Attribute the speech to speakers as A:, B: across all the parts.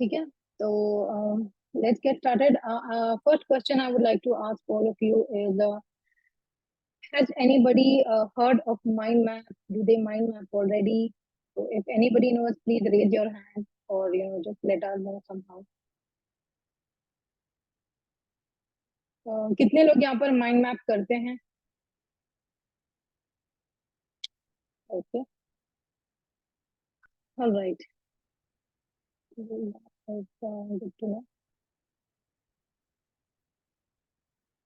A: ठीक है, तो let's get started. First question I would like to ask all of you is, has anybody heard of mind map? Do they mind map already? So if anybody knows, please raise your hand, or just let us know somehow. कितने लोग यहाँ पर mind map करते हैं? Okay, all right, good to know.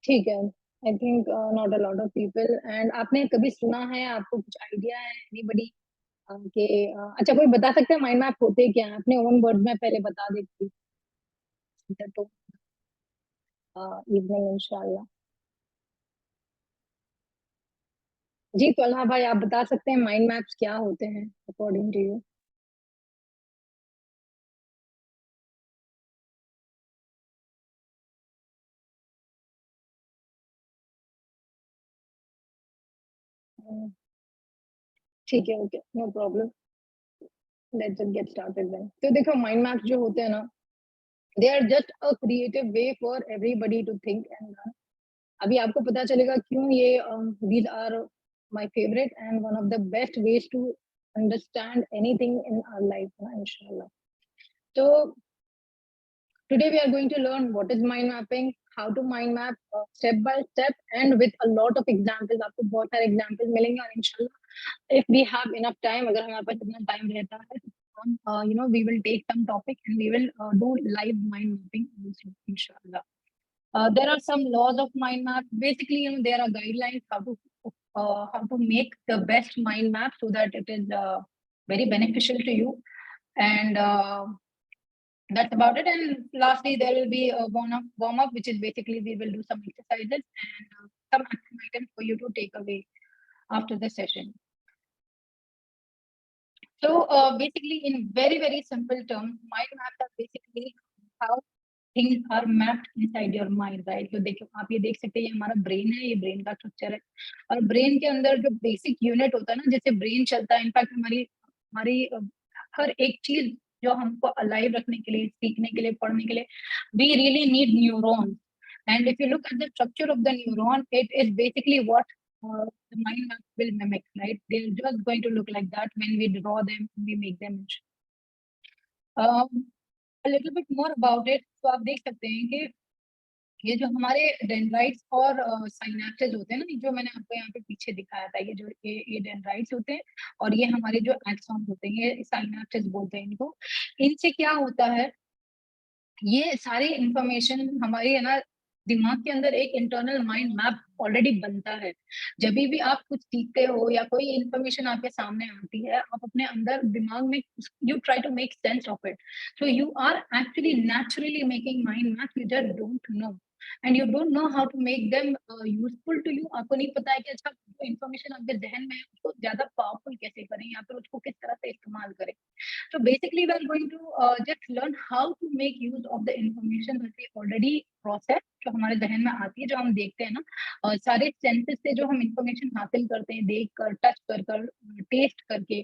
A: ठीक है, I think not a lot of people. And आपने कभी सुना है, आपको कुछ आइडिया है एनीबडी के? अच्छा, कोई बता सकते हैं माइंड मैप होते क्या हैं? अपने ओन वर्ड में पहले बता देती तो इवनिंग इंशाल्लाह. जी तोल्हा भाई, आप बता सकते हैं माइंड मैप्स क्या होते हैं अकॉर्डिंग टू यू? ठीक है, okay, no problem. Let's just get started then. तो देखो, माइंड मैप्स जो होते हैं ना, they are just a creative way for everybody to think and learn. अभी आपको पता चलेगा क्यों ये these are my favorite and one of the best ways to understand anything in our life, inshallah. So today we are going to learn what is mind mapping, how to mind map step by step, and with a lot of examples. आपको बहुत सारे examples मिलेंगे, और inshallah if we have enough time, अगर हमारे पास इतना time रहता है, तो हम we will take some topic and we will do live mind mapping also, inshallah. There are some laws of mind map. Basically, there are guidelines how to make the best mind map so that it is very beneficial to you. And that's about it. And lastly, there will be a warm up, which is basically we will do some exercises and some action items for you to take away after the session. So basically, in very simple terms, mind maps are basically how things are mapped inside your mind, right? तो देखो, आप ये देख सकते हैं, ये हमारा brain है, ये ब्रेन का स्ट्रक्चर है. और ब्रेन के अंदर जो बेसिक यूनिट होता है ना, जैसे ब्रेन चलता है, इनफैक्ट हमारी हमारी हर एक चीज जो हमको अलाइव रखने के लिए, सीखने के लिए, पढ़ने के लिए, we really need neurons. And if you look at the structure of the neuron, it is basically what the mind map will mimic, right? They're just going to look like that when we draw them, we make them. A little bit more about it. तो आप देख सकते हैं कि ये जो हमारे dendrites और साइनेप्सेस होते हैं ना, जो मैंने आपको यहाँ पे पीछे दिखाया था, ये डेंड्राइट्स होते हैं, और ये हमारे जो एक्सॉन्स होते हैं, ये साइनेप्सेस बोलते हैं इनको. इनसे क्या होता है, ये सारी इंफॉर्मेशन हमारी है ना, दिमाग के अंदर एक इंटरनल माइंड मैप ऑलरेडी बनता है. जब भी आप कुछ सीखते हो या कोई इंफॉर्मेशन आपके सामने आती है, आप अपने अंदर दिमाग में you try to make sense of it. So you are actually naturally making mind map, you just don't know, and you don't know how to make them useful to you. आपको नहीं पता है कि अच्छा, जो इंफॉर्मेशन आपके जहन में है उसको ज्यादा पावरफुल कैसे करें, या फिर उसको किस तरह से इस्तेमाल करें. So basically, we are going to just learn how to make use of the information that we already process, जो हमारे जहन में आती है, जो हम देखते हैं ना, सारे सेंसेस से जो हम इंफॉर्मेशन हासिल करते हैं, देख कर, टच कर, टेस्ट करके,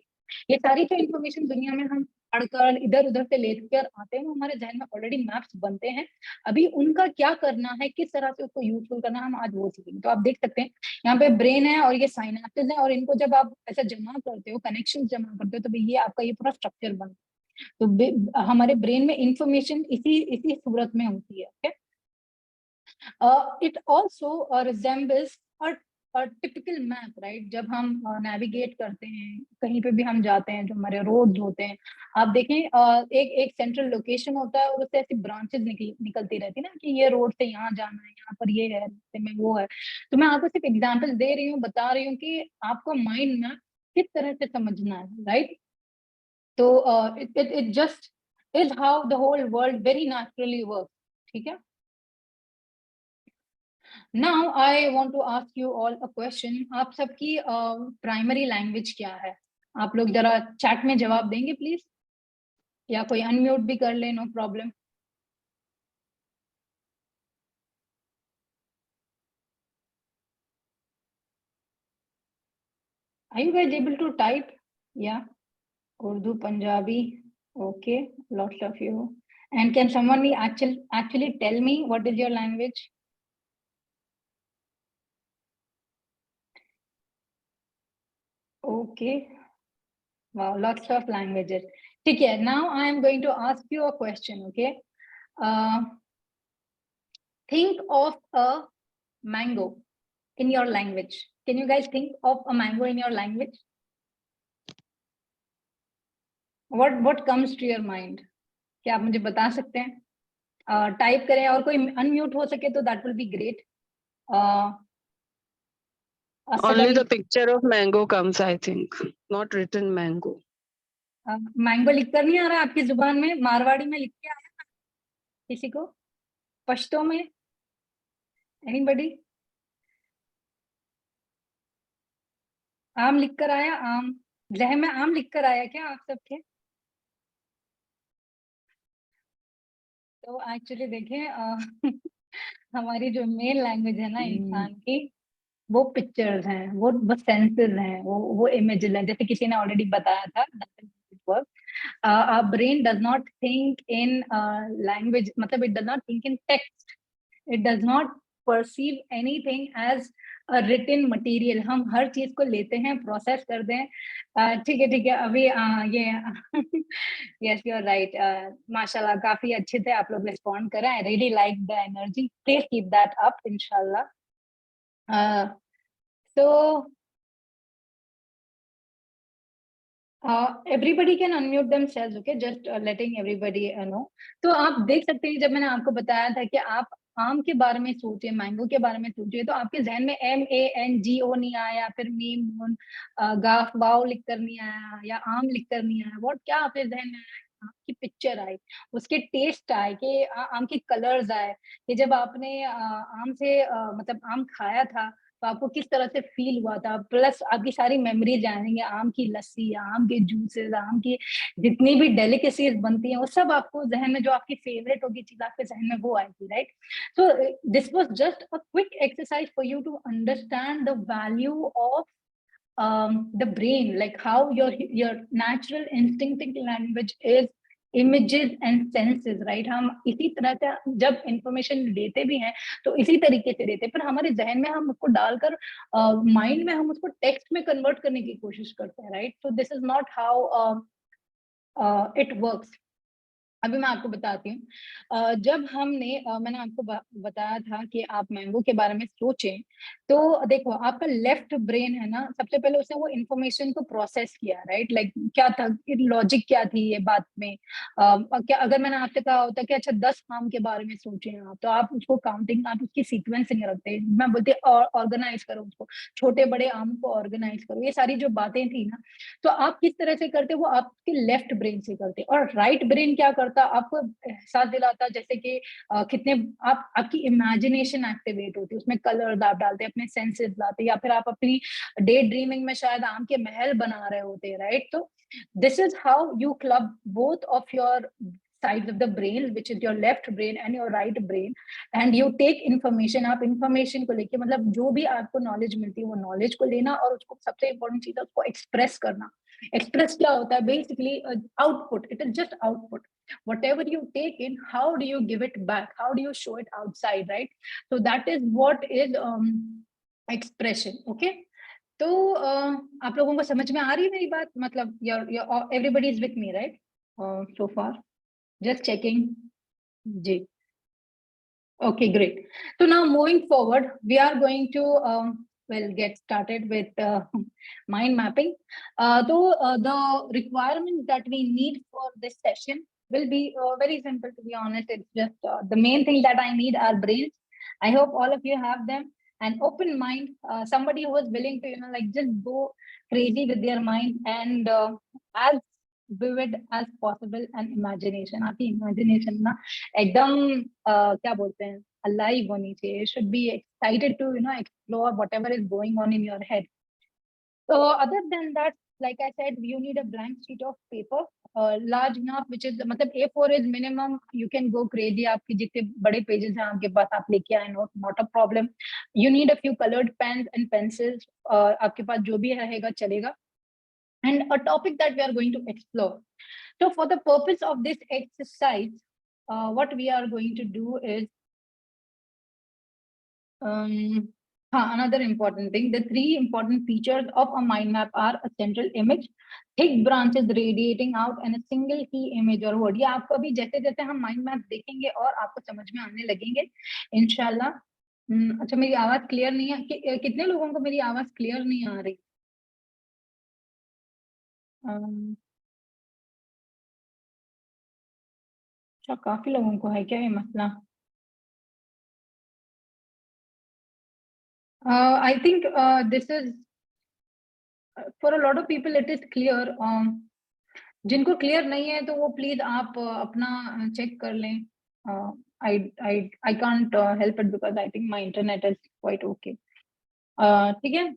A: ये सारी जो इंफॉर्मेशन दुनिया में हम पढ़कर इधर उधर से लेकर आते हैं, वो हमारे जहन में ऑलरेडी मैप्स बनते हैं. अभी उनका क्या करना है, किस तरह से उसको यूजफुल करना है, हम आज वो सीखेंगे. तो आप देख सकते हैं यहाँ पे ब्रेन है और ये साइनेप्सेस है, और इनको जब आप ऐसा जमा करते हो, कनेक्शन जमा करते हो, तो ये आपका ये पूरा स्ट्रक्चर बनता है. तो हमारे ब्रेन में इंफॉर्मेशन इसी इसी सूरत में होती है. Okay, it also resembles typical map, right? जब हम नेविगेट करते हैं, कहीं पे भी हम जाते हैं, जो हमारे रोड्स होते हैं, आप देखें, एक एक सेंट्रल लोकेशन होता है, और उससे ऐसी ब्रांचेस निकलती रहती है ना, कि ये रोड से यहाँ जाना है, यहाँ पर ये है, रास्ते में वो है. तो मैं आपको सिर्फ एग्जांपल दे रही हूँ, बता रही हूँ कि आपको माइंड मैप किस तरह से समझना है, राइट? तो it just is how the whole world very naturally work. ठीक है, now I want to ask you all a question. आप सबकी प्राइमरी लैंग्वेज क्या है? आप लोग जरा चैट में जवाब देंगे प्लीज, या कोई अनम्यूट भी कर ले, no problem. Are you guys able to type? Yeah, Urdu, Punjabi. Okay, lots of you. And can someone actually tell me what is your language? Okay. Wow, lots of languages. Okay, now I am going to ask you a question, okay? Think of a mango in your language. Can you guys think of a mango in your language? What comes to your mind? क्या आप मुझे बता सकते हैं? Type करें और कोई unmute हो सके तो that will be great.
B: Only the picture of mango comes, I think, not written mango.
A: Mango लिखकर नहीं आ रहा आपकी जुबान में? मारवाड़ी में लिख के आया किसी को? पश्तो में? एनीबॉडी? आम लिखकर आया? आम जहन में आम लिखकर आया क्या आप सबके? तो एक्चुअली देखें हमारी जो मेन लैंग्वेज है ना इंसान की, वो पिक्चर्स हैं, वो सेंसेस हैं, वो इमेजेस हैं. जैसे किसी ने ऑलरेडी बताया था, our brain does not think in language, मतलब it does not think in text, it does not perceive anything as a written material. हम हर चीज को लेते हैं, प्रोसेस कर दें. ठीक है अभी ये यस यू आर राइट. माशाल्लाह काफी अच्छे थे आप लोग, रिस्पॉन्ड कर रहे हैं. I really like the energy. Please keep that up इंशाल्लाह. so everybody can unmute themselves, okay? Just letting everybody know. तो आप देख सकते हैं, जब मैंने आपको बताया था कि आप आम के बारे में सोचिए, मैंगो के बारे में सोचिए, तो आपके जहन में MANGO नहीं आया, फिर मीम नून गाफ वाव लिख कर नहीं आया, या आम लिख कर नहीं आया. व्हाट क्या आपके जहन में आया? आपकी पिक्चर आई, उसके टेस्ट आए, कि आम के कलर्स आए, कि जब आपने आम से मतलब आम खाया था तो आपको किस तरह से फील हुआ था. प्लस आपकी सारी मेमोरीज आएंगे, आम की लस्सी, आम के जूसेस, आम की जितनी भी डेलिकेसीज बनती हैं, वो सब आपको जहन में, जो आपकी फेवरेट होगी चीज आपके जहन में, वो आएगी. Right? So this was just a quick exercise for you to understand the value of the brain, like how your natural instinctive language is images and senses, right? हम इसी तरह का जब इंफॉर्मेशन देते भी हैं तो इसी तरीके से देते हैं, पर हमारे जहन में हम उसको डालकर माइंड में हम उसको टेक्स्ट में कन्वर्ट करने की कोशिश करते हैं. Right? So this is not how it works. अभी मैं आपको बताती हूँ. जब मैंने आपको बताया था कि आप मैंगो के बारे में सोचें, तो देखो आपका लेफ्ट ब्रेन है ना, सबसे पहले उसने वो इन्फॉर्मेशन को प्रोसेस किया. राइट? लाइक क्या था, लॉजिक क्या थी ये बात में. क्या अगर मैंने आपसे कहा होता कि अच्छा 10 आम के बारे में सोचें आप, तो आप उसको काउंटिंग, आप उसकी सीक्वेंसिंग रखते. मैं बोलती ऑर्गेनाइज करो उसको, छोटे बड़े आम को ऑर्गेनाइज करो. ये सारी जो बातें थी ना, तो आप किस तरह से करते, वो आपके लेफ्ट ब्रेन से करते. और राइट ब्रेन क्या करता, आपको एहसास दिलाता, जैसे कि कितने आपकी इमेजिनेशन एक्टिवेट होती है, उसमें कलर्स आप डालते, अपने सेंसेस लाते, या फिर आप अपनी डे ड्रीमिंग में शायद आम के महल बना रहे होते. राइट? तो this is how you club both of your sides of the brain, which is your left brain and your right brain, and you take information. आप information को लेके, मतलब जो भी आपको नॉलेज मिलती है, वो नॉलेज को लेना, और उसको सबसे इंपॉर्टेंट चीज है उसको एक्सप्रेस करना. एक्सप्रेस क्या होता है? Basically output. It is just output. whatever you take in, how do you give it back, how do you show it outside? Right? so that is what is expression. okay? तो आप लोगों को समझ में आ रही है मेरी बात? मतलब everybody is with me, right? So far, just checking. Ji. Okay, great. So now moving forward, we are going to get started with mind mapping. The requirements that we need for this session will be very simple, to be honest. It's just the main thing that I need are brains. I hope all of you have them. An open mind, somebody who is willing to, like just go crazy with their mind, and as vivid as possible, and imagination. आपकी imagination ना एकदम क्या बोलते हैं, alive होनी चाहिए. You should be excited to explore whatever is going on in your head. So other than that, like I said, you need a blank sheet of paper, large enough, which is मतलब A4 is minimum. You can go crazy. आपके जितने बड़े pages हैं आपके पास, आप लेके आए, not a problem. You need a few colored pens and pencils. आपके पास जो भी रहेगा चलेगा. And a topic that we are going to explore. So for the purpose of this exercise, what we are going to do is, another important thing, the three important features of a mind map are a central image, thick branches radiating out, and a single key image or word. ये आपको अभी जैसे जैसे हम mind map देखेंगे और आपको समझ में आने लगेंगे इंशाल्लाह. अच्छा, मेरी आवाज क्लियर नहीं है कितने लोगों को मेरी आवाज क्लियर नहीं आ रही? अच्छा, काफी लोगों को है क्या ये मसला? I think this is for a lot of people it is clear. जिनको क्लियर नहीं है तो वो प्लीज आप अपना चेक कर लें. I can't help it because I think my internet is quite okay. ठीक है.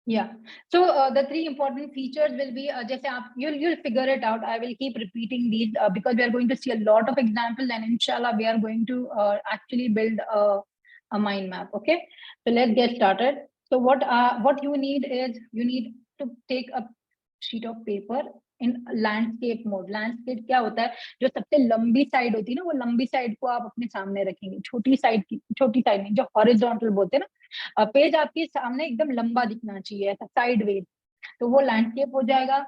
A: Yeah. So the three important features will be जैसे आप you'll figure it out. I will keep repeating these because we are going to see a lot of examples, and inshallah we are going to actually build a mind map. Okay. So let's get started. So what you need is you need to take a sheet of paper in landscape mode. Landscape क्या होता है? जो सबसे लंबी side होती है ना, वो लंबी साइड को आप अपने सामने रखेंगे. छोटी साइड नहीं, जो हॉरिजॉन्टल बोलते हैं ना, पेज आपके सामने एकदम लंबा दिखना चाहिए, ऐसा साइडवेज. तो वो लैंडस्केप हो जाएगा.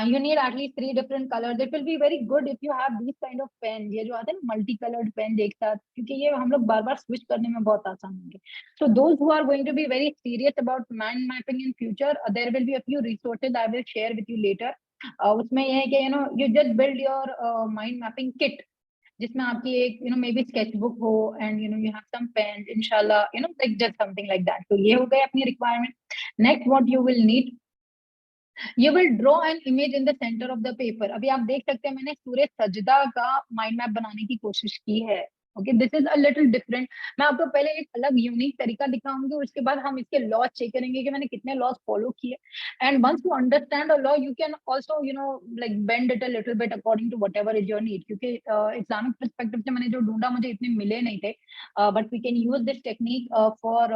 A: You need at least 3 different colors. It will be very good if you have these kind of pens. ये जो आते हैं ना मल्टी कलर्ड पेन एक साथ, क्योंकि ये हम लोग बार बार स्विच करने में बहुत आसान होंगे. So those who are going to be very serious about mind mapping in future, there will be a few resources I will share with you later. उसमें ये है कि you just build your mind mapping kit, जिसमें आपकी एक may be sketchbook हो, and you have some pens, inshallah, like just something like that. तो ये हो गए अपनी requirement. Next what you will need, you will draw an image in the center of the paper. अभी आप देख सकते हैं मैंने सूरज सजदा का माइंड मैप बनाने की कोशिश की है. Okay, this is a little different. मैं आपको पहले एक अलग यूनिक तरीका दिखाऊंगी, उसके बाद हम इसके लॉ चेक करेंगे कि मैंने कितने लॉज फॉलो किए. And once you understand a law, you can also like bend it a little bit according to whatever is your need. क्योंकि इस्लामिक पर्सपेक्टिव से मैंने जो ढूंढा मुझे इतने मिले नहीं थे, but we can use this technique for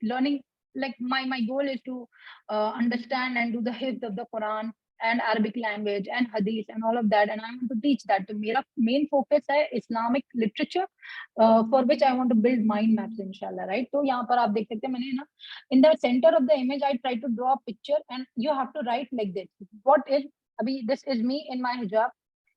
A: learning. Like my goal is to understand and do the hifz of the Quran and Arabic language and Hadith and all of that, and I want to teach that. So मेरा main focus है Islamic literature, for which I want to build mind maps inshallah, right? तो यहाँ पर आप देख सकते हैं मैंने ना, in the center of the image I try to draw a picture, and you have to write like this. What is, अभी this is me in my hijab,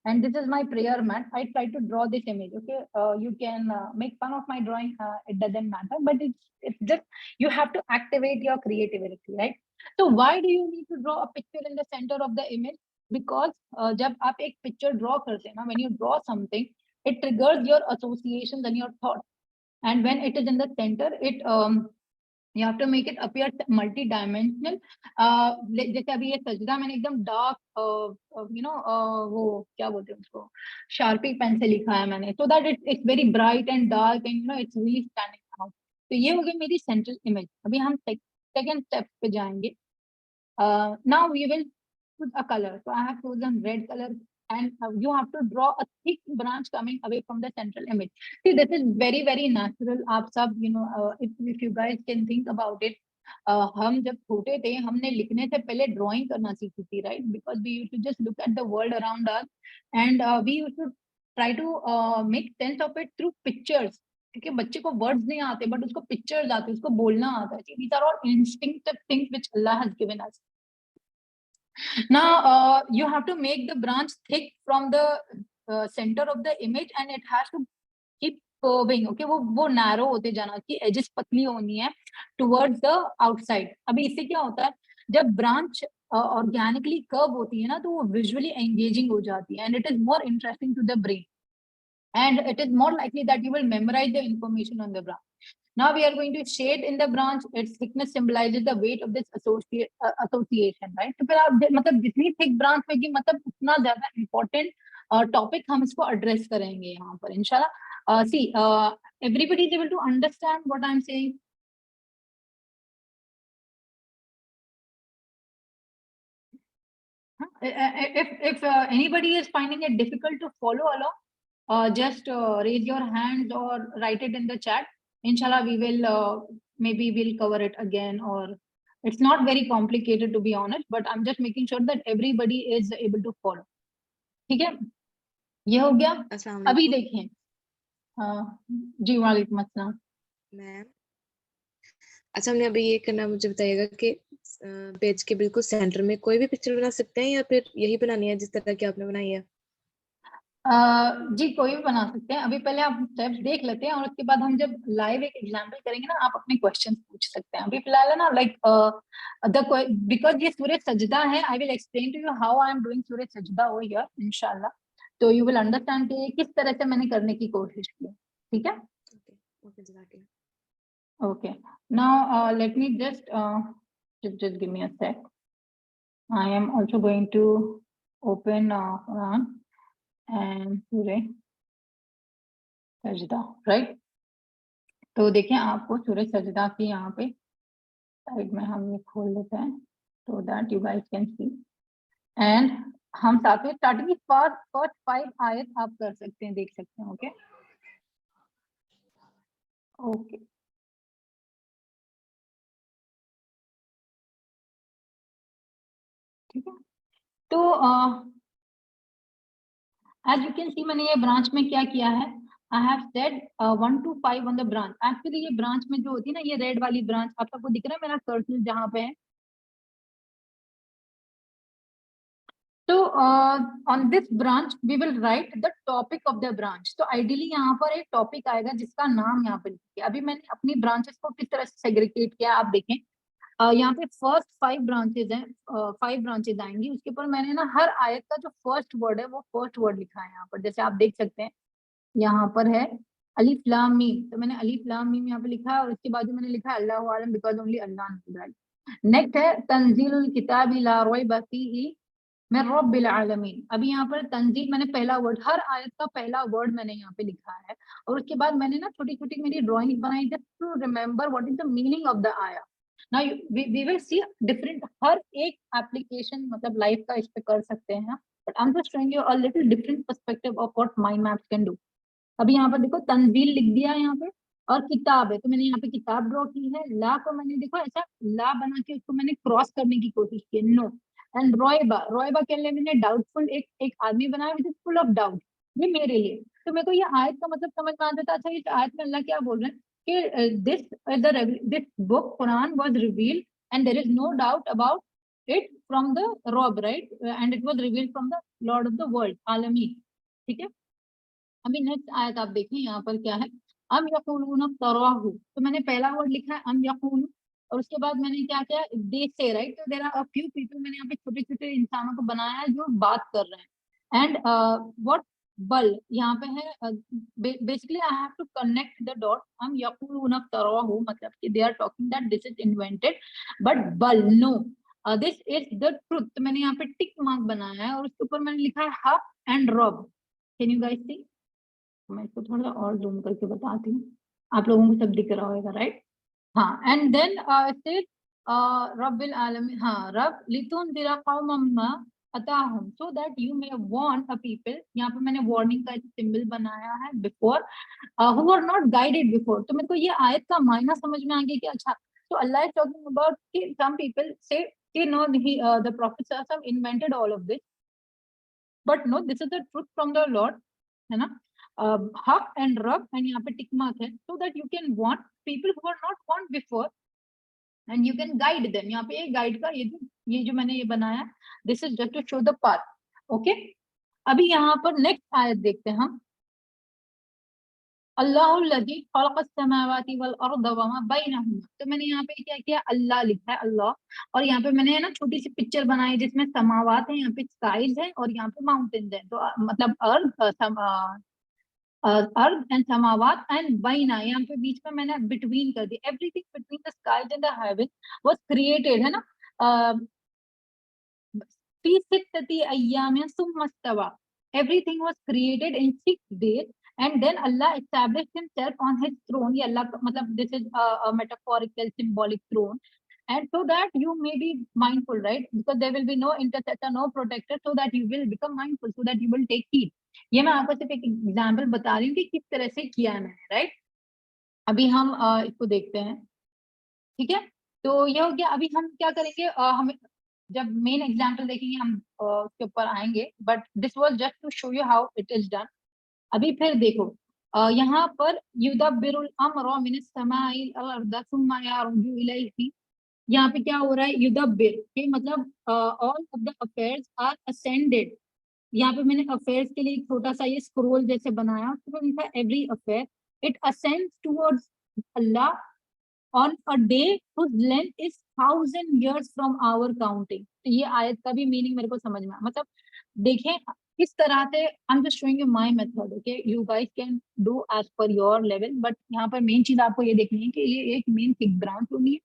A: and this is my prayer mat. I try to draw this image. Okay, you can make fun of my drawing. It doesn't matter, but it's just you have to activate your creativity, right? So why do you need to draw a picture in the center of the image? Because जब आप एक picture draw करते हैं ना, when you draw something, it triggers your associations and your thoughts. And when it is in the center, it you have to make it appear multi-dimensional. जैसे अभी ये सजदा मैंने एकदम डार्क वो क्या बोलते हैं उसको, शार्पी पेन से लिखा है मैंने, so that it's very bright and dark, and it's really standing out. तो ये हो गई मेरी सेंट्रल इमेज. अभी हम सेकेंड स्टेप पे जाएंगे. Now we will choose a color. So I have chosen red color, and you have to draw a thick branch coming away from the central image. See, this is very, very natural. आप सब, if you guys can think about it, हम जब छोटे थे हमने लिखने से पहले ड्राइंग करना सीखी थी, right? Because we used to just look at the world around us, and we used to try to make sense of it through pictures. क्योंकि बच्चे को वर्ड्स नहीं आते, बट उसको पिक्चर्स आते, उसको बोलना आता है. These are all instinctive things which Allah has given us. Now you have to make the branch thick from the center of the image, and it has to keep curving. Okay, वो narrow होते जाना चाहिए, edges पतली होनी है towards the outside. अभी इससे क्या होता है, जब branch organically curve होती है ना, तो वो visually engaging हो जाती है, and it is more interesting to the brain, and it is more likely that you will memorize the information on the branch. Now we are going to shade in the branch. Its thickness symbolizes the weight of this association, right? तो फिर आप मतलब जितनी thick branch होगी, मतलब उतना ज़्यादा important topic हम इसको address करेंगे यहाँ पर इंशाल्लाह. See, everybody is able to understand what I'm saying? If anybody is finding it difficult to follow along, just raise your hands or write it in the chat. Inshallah, we will maybe we'll cover it again, or it's not very complicated to be honest, but I'm just making sure that everybody is able to follow. ठीक है, ये हो गया. अभी देखें. जी वालेकुम अस्सलाम.
C: Ma'am अच्छा, हमने अभी ये करना, मुझे बताइएगा कि पेज के बिल्कुल सेंटर में कोई भी पिक्चर बना सकते हैं या फिर यही बनानी है जिस तरह की आपने बनाई है?
A: जी कोई भी बना सकते हैं. अभी पहले आप स्टेप्स देख लेते हैं और उसके बाद हम जब लाइव एक एग्जांपल करेंगे ना, आप अपने क्वेश्चन पूछ सकते हैं. अभी फिलहाल है ना, लाइक बिकॉज ये सूरज सजदा है, I will explain to you how I am doing सूरज सजदा ओवर हियर इंशाल्लाह. तो यू विल अंडरस्टैंड कि किस तरह से मैंने करने की कोशिश की. ठीक है,
C: okay जज़ाकिल्लाह.
A: okay. Now let me just give me a sec. I am also going to open Quran and Surah सजदा, राइट. तो देखें, आपको सूरज सजदा की यहाँ पे साइड में हम ये खोल लेते हैं so that you guys can see. And हम साथ में स्टार्टिंग फर्स्ट 5 आयत आप कर सकते हैं, देख सकते हैं. ओके ओके ठीक है. तो एज यू कैन सी, मैंने ये ब्रांच में क्या किया है, I have said 1 to 5 on the branch. Actually ये ब्रांच में जो होती है ना, ये रेड वाली ब्रांच आप सबको दिख रहा है, मेरा कर्सर जहाँ पे है. तो on this branch we will write the topic of the branch. तो आइडियली यहाँ पर एक टॉपिक आएगा जिसका नाम यहाँ पे लिखिए. अभी मैंने अपनी ब्रांचेस को किस तरह से सेग्रीगेट किया आप देखें. यहाँ पे फर्स्ट 5 ब्रांचेज हैं, 5 ब्रांचेज आएंगी. उसके ऊपर मैंने ना हर आयत का जो फर्स्ट वर्ड है वो फर्स्ट वर्ड लिखा है यहाँ पर. जैसे आप देख सकते हैं यहाँ पर है अलिफ लाम मीम, तो मैंने अलिफ लाम मीम यहाँ पे लिखा है और उसके बाद मैंने लिखा है अल्लाहु आलम because only Allah knows. Next है तंजीलुल किताबी ला रैब फीही मैं रब्बिल आलमीन. अभी यहाँ पर तंजील मैंने पहला वर्ड, हर आयत का पहला वर्ड मैंने यहाँ पे लिखा है. और उसके बाद मैंने ना छोटी छोटी मेरी ड्राइंग बनाई just to remember what is the meaning of the आया. Now we will see different, हर एक एप्लीकेशन मतलब लाइफ का इस पे कर सकते हैं, but I am just showing you a little different perspective of what mind maps can do. अभी यहाँ पर देखो तंजील लिख दिया है यहाँ पे, और किताब है तो मैंने यहाँ पे किताब ड्रॉ की है. ला को मैंने देखो ऐसा ला बना के उसको मैंने क्रॉस करने की कोशिश की, नो. एंड रोयबा के लिए मैंने डाउटफुल एक आदमी बनाया which is full of doubt, ये मेरे लिए. तो मेरे को ये आयत का मतलब समझ में आता था. अच्छा, इस आयत में अल्लाह क्या बोल रहे हैं कि this book Quran was revealed and there is no doubt about it from the रब, right, and it was revealed from the lord of the world आलमी. ठीक है. अभी नेक्स्ट आयत आप देखें यहाँ पर क्या है, अम यक़ूलून तराहु. तो मैंने पहला वर्ड लिखा है अम यक़ूलून और उसके बाद मैंने क्या किया, दे से, राइट. तो there are a few people, मैंने यहाँ पे छोटे छोटे इंसानों को बनाया है जो बात कर रहे हैं. एंड व्हाट बल यहाँ पे है, basically I have to connect the dot. हम यक़ूलून तराहु मतलब कि they are talking that this is invented, but बल no this is the truth. तो मैंने यहाँ पे टिक मार्क बनाया है और उसके ऊपर मैंने लिखा है हक एंड रब. Can you guys see? मैं इसको थोड़ा और जूम करके बताती हूँ, आप लोगों को सब दिख रहा होगा, राइट. हाँ, एंड देन रब्बिल आलमीन, हाँ, रब लितुनज़िरा कौमम अताहुम so that you may warn a people. यहाँ पे मैंने वार्निंग का सिंबल बनाया है before who are not guided before. तो मेरे को ये आयत का मायना समझ में आ गया कि अच्छा, तो अल्लाह इज टॉकिंग अबाउट कि सम पीपल से कि नो द प्रॉफिट सल्लल्लाहु अलैहि वसल्लम invented all of this, but no this is the truth from the lord, है ना. हक एंड रब एंड यहाँ पे टिक मार्क है so that you can want people who are not want before and you can guide them. यहाँ पे guide का ये जो मैंने ये बनाया, this is just to show the path. Okay. अभी यहाँ पर नेक्स्ट आयत देखते हैं हम. अल्लाहुल्लज़ी खलक़स समावाति वल अर्द वमा बैनहुमा. तो मैंने यहाँ पे क्या किया, अल्लाह लिखा है, अल्लाह. और यहाँ पे मैंने ना छोटी सी पिक्चर बनाई जिसमें समावात है, यहाँ पे स्काईज है और यहाँ पे माउंटेन्स है. तो मतलब अर्थ एंड समावात एंड बैना, यहाँ पे बीच में मैंने बिटवीन कर दिया. Everything between the skies and the heaven was created, है ना. फी सित्तति अय्यामिन सुम्मा इस्तवा. Everything was created in 6 days and then Allah established himself on his throne. ये अल्लाह मतलब this is a metaphorical symbolic throne. and so that you may be mindful, right? Because there will be no intercessor, no protector, so that you will become mindful, so that you will take heed. ये मैं आपको सिर्फ एक example बता रही हूँ कि किस तरह से किया है मैंने, राइट? अभी हम इसको देखते हैं, ठीक है? तो ये हो गया। अभी हम क्या करेंगे, हम जब मेन एग्जाम्पल देखेंगे हम उसके ऊपर आएंगे, but this was just to show you how it is done. अभी फिर देखो, यहाँ पर युदब्बिरुल अम्र मिनस समाइल अर्द सुम्मा यरुजु इलैहि, यहाँ पे क्या हो रहा है, युदब्बिर के मतलब all of the affairs are ascended. यहाँ पे मैंने अफेयर्स के लिए एक छोटा सा ये स्क्रोल जैसे बनाया, तो लिखा every affair it ascends towards Allah on a day whose length is 1,000 years from our counting। तो ये आयत का भी मीनिंग मेरे को समझ में आया। मतलब देखें किस तरह से, I am just showing you my method, okay, you guys can do as per your level, but यहाँ पर मेन चीज आपको ये देखनी है कि ये एक मेन थिक ब्रांच होनी है,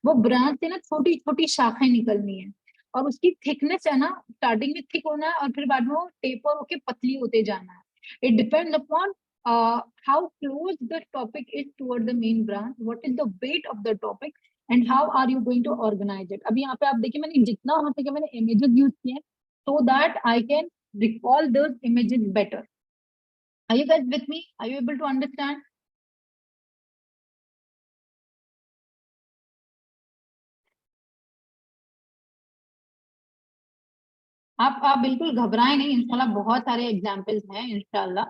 A: वो ब्रांच से ना छोटी छोटी शाखाएं निकलनी है, और उसकी थिकनेस है ना, स्टार्टिंग में थिक होना है और फिर बाद में वो टेपर होके पतली होते जाना है। It depends upon how close the topic is toward the main branch, what is the weight of the topic, and how are you going to organize it। अभी यहाँ पे आप देखिए मैंने जितना हो सके मैंने images use किए हैं, so that I can recall those images better। Are you guys with me? Are you able to understand? आप बिल्कुल घबराएं नहीं, इंशाल्लाह बहुत सारे एग्जाम्पल्स हैं इंशाल्लाह,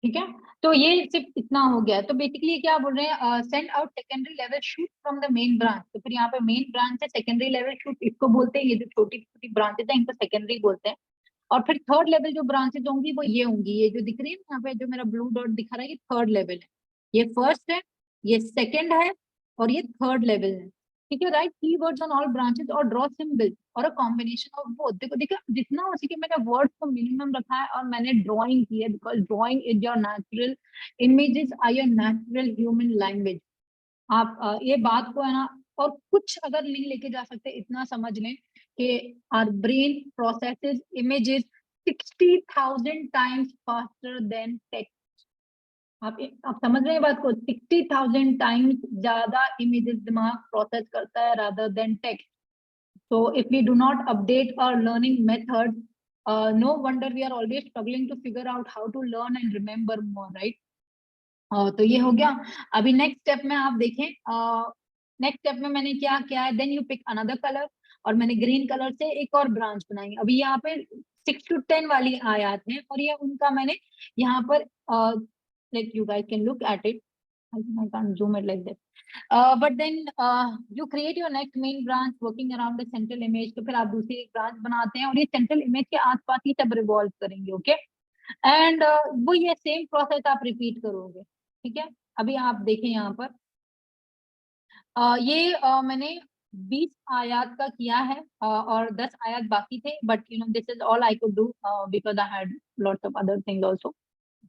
A: ठीक है? तो ये सिर्फ इतना हो गया। तो बेसिकली क्या बोल रहे हैं, send out secondary level shoot from the main branch. तो फिर यहाँ पे मेन ब्रांच है, सेकेंडरी लेवल शूट इसको बोलते हैं, ये जो छोटी छोटी ब्रांचेस हैं इनको सेकेंडरी बोलते हैं। और फिर थर्ड लेवल जो ब्रांचेस होंगी वो ये होंगी, ये जो दिख रही है यहाँ पे जो मेरा ब्लू डॉट दिखा रहा है, ये थर्ड लेवल है, ये फर्स्ट है, ये सेकेंड है, और ये थर्ड लेवल है, ठीक है? Right keywords on all branches और ड्रॉ सिंबल और अ कॉम्बिनेशन ऑफ बोथ। देखो देखो जितना हो सके मैंने वर्ड्स को मिनिमम रखा है और मैंने ड्राइंग की है, because drawing is your natural, images are your natural human language. आप ये बात को है ना, और कुछ अगर नहीं लेके जा सकते इतना समझ लें कि our brain processes images 60,000 times faster than text. आप समझ रहे हैं बात को, 60,000 टाइम्स ज्यादा इमेजेस दिमाग प्रोसेस करता है rather than text. So if we do not update our learning method, no wonder we are always struggling to figure out how to learn and remember more, right? तो ये हो गया। अभी next step में आप देखें, नेक्स्ट स्टेप में मैंने क्या किया है, then you pick another colour, और मैंने ग्रीन कलर से एक और ब्रांच बनाई। अभी यहाँ पे 6 to 10 वाली आयत हैं, और ये उनका मैंने यहाँ पर like you guys can look at it, I can't zoom it like that, but then you create your next main branch working around the central image। तो फिर आप दूसरी एक ब्रांच बनाते हैं और ये सेंट्रल इमेज के आसपास ही सब रिवॉल्व करेंगे, ओके? एंड वो ये सेम प्रोसेस आप रिपीट करोगे, ठीक है? अभी आप देखें यहाँ पर ये मैंने 20 आयत का किया है, और 10 आयत बाकी थे, but you know this is all I could do because I had lots of other things also,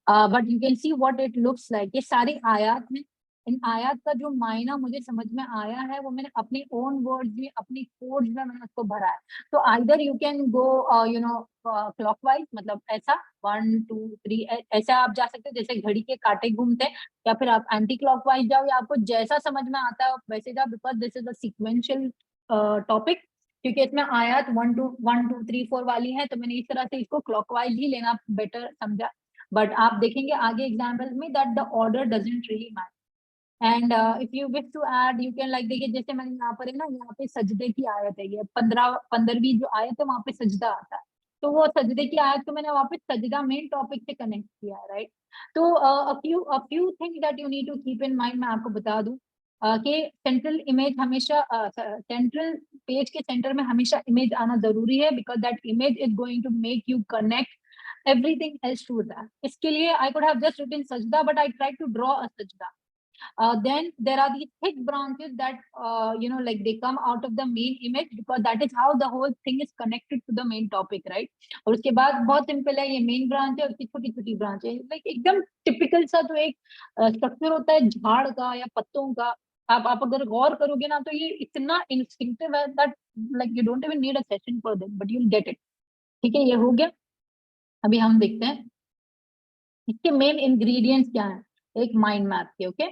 A: but you can see what it looks like. ये सारी आयत हैं, इन आयत का जो मायना मुझे समझ में आया है वो मैंने अपने ओन वर्ड्स में, अपनी कोड्स में मैंने उसको भरा है। तो either you can go you know clockwise, मतलब ऐसा 1 2 3 ऐसा आप जा सकते हैं जैसे घड़ी के कांटे घूमते हैं, या फिर आप एंटी क्लॉकवाइज जाओ, या आपको जैसा समझ में आता है वैसे जाओ, because this is a sequential topic, क्योंकि इसमें आयत 1 2 3 4 वाली है, तो मैंने इस तरह से इसको क्लॉकवाइज ही लेना बेटर समझा। बट आप देखेंगे आगे एग्जाम्पल्स में that the order doesn't really matter. And if you wish to add you can like, देखिए जैसे मैंने यहाँ पर है ना, यहाँ पे सजदे की आयत है, ये 15वीं जो आयत है वहां पे सजदा आता है, तो वो सजदे की आयत को मैंने वहां पे सजदा मेन टॉपिक से कनेक्ट किया है, राइट? तो a few things that you need to keep in mind, मैं आपको बता दूं कि सेंट्रल इमेज हमेशा, सेंट्रल पेज के सेंटर में हमेशा इमेज आना जरूरी है, because that image is going to make you connect everything else to that। इसके लिए I could have just written sajda, but I tried to draw a sajda। Then there are these thick branches that you know like they come out of the main image, because that is how the whole thing is connected to the main topic, right? और उसके बाद बहुत simple है, ये main branch है और इसकी छोटी छोटी ब्रांच है, लाइक एकदम टिपिकल सा जो एक स्ट्रक्चर होता है झाड़ का या पत्तों का। आप अगर गौर करोगे ना तो ये इतना इंस्टिंक्टिव है that like you don't even need a session for that, but you will get it, ठीक है? ये हो गया। अभी हम देखते हैं इसके मेन इंग्रेडिएंट्स क्या है एक माइंड मैप के, ओके?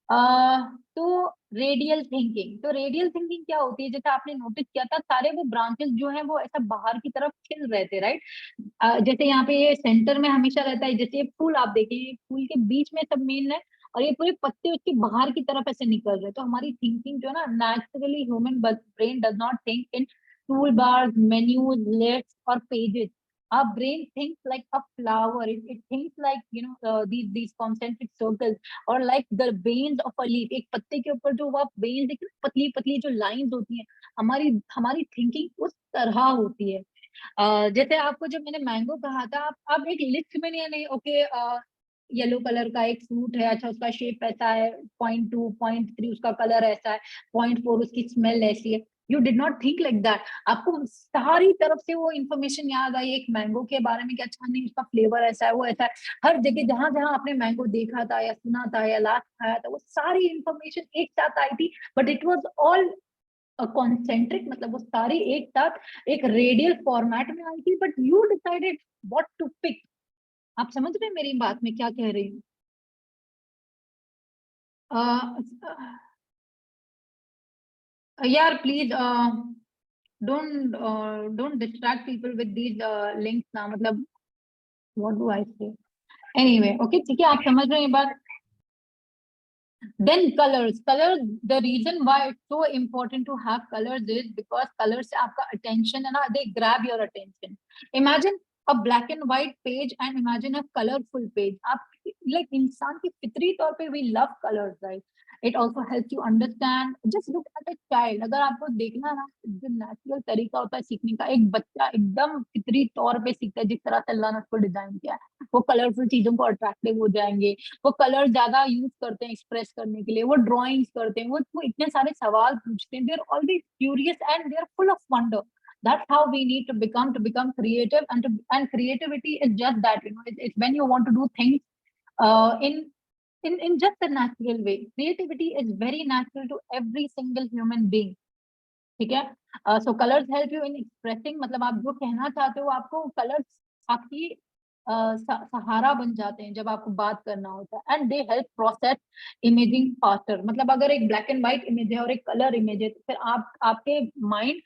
A: तो रेडियल थिंकिंग, तो रेडियल थिंकिंग क्या होती है, जैसे आपने नोटिस किया था सारे वो ब्रांचेस जो हैं वो ऐसा बाहर की तरफ खिल रहे थे, राइट। जैसे यहाँ पे ये सेंटर में हमेशा रहता है, जैसे ये फूल आप देखिए, फूल के बीच में सब मेन है, और ये पूरे पत्ते उसके बाहर की तरफ ऐसे निकल रहे। तो हमारी थिंकिंग जो है ना, naturally human brain does not think in tool bars, menus, lists और pages. Our brain thinks like a flower. It thinks like, these concentric circles, और like the veins of a leaf. एक पत्ते के ऊपर जो आप veins देखते हैं, पतली पतली जो लाइंस होती हैं, हमारी हमारी थिंकिंग उस तरह होती है। जैसे आपको जब मैंने मैंगो कहा था, आप एक लिस्ट में नहीं, ओके, येलो कलर का एक फ्रूट है, अच्छा उसका शेप ऐसा है, 0.2 0.3 उसका कलर ऐसा है, 0.4 उसकी स्मेल ऐसी है। You did not think like that. आपको सारी तरफ से वो इन्फॉर्मेशन याद आई एक मैंगो के बारे में कि अच्छा नहीं उसका फ्लेवर ऐसा है, वो ऐसा है। हर जगह जहां जहां आपने मैंगो देखा था या सुना था या लास्ट खाया था, वो सारी इन्फॉर्मेशन एक साथ आई थी, but it was all concentric, मतलब वो सारी एक साथ एक रेडियल फॉर्मेट में आई थी, but you decided what to pick. आप समझ रहे हैं मेरी बात में क्या कह रही हूँ? यार please don't distract people with these links ना, मतलब what do I say? Anyway, okay, ठीक है, आप समझ रहे हैं ये बात। Then colors, the reason why it's so important to have colors is because colors से आपका attention है ना, they grab your attention. Imagine a black and white page and imagine a colorful page. आप like इंसान की फितरी तौर पे we love colors, right? It also helps you understand. Just look at a child. अगर आपको देखना ना, जो नेचुरल तरीका होता है सीखने का, एक बच्चा एकदम फितरी तौर पे सीखता है, जिस तरह से अल्लाह ने उसको डिजाइन किया है, वो कलरफुल चीजों को अट्रैक्टिव हो जाएंगे, वो कलर ज्यादा यूज करते हैं एक्सप्रेस करने के लिए, वो ड्राइंग्स करते हैं, वो इतने सारे सवाल पूछते हैं, they are always curious and they are full of wonder. That's how we need to become creative, and creativity is just that, it's when you want to do things in just a natural way. Creativity is very natural to every single human being. ठीक है? So colors help you in expressing, मतलब आप जो कहना चाहते हो, आपको colours आपकी सहारा बन जाते हैं जब आपको बात करना होता है, and they help process imaging faster. मतलब अगर एक ब्लैक एंड व्हाइट इमेज है और एक कलर इमेज है, तो फिर आपके mind,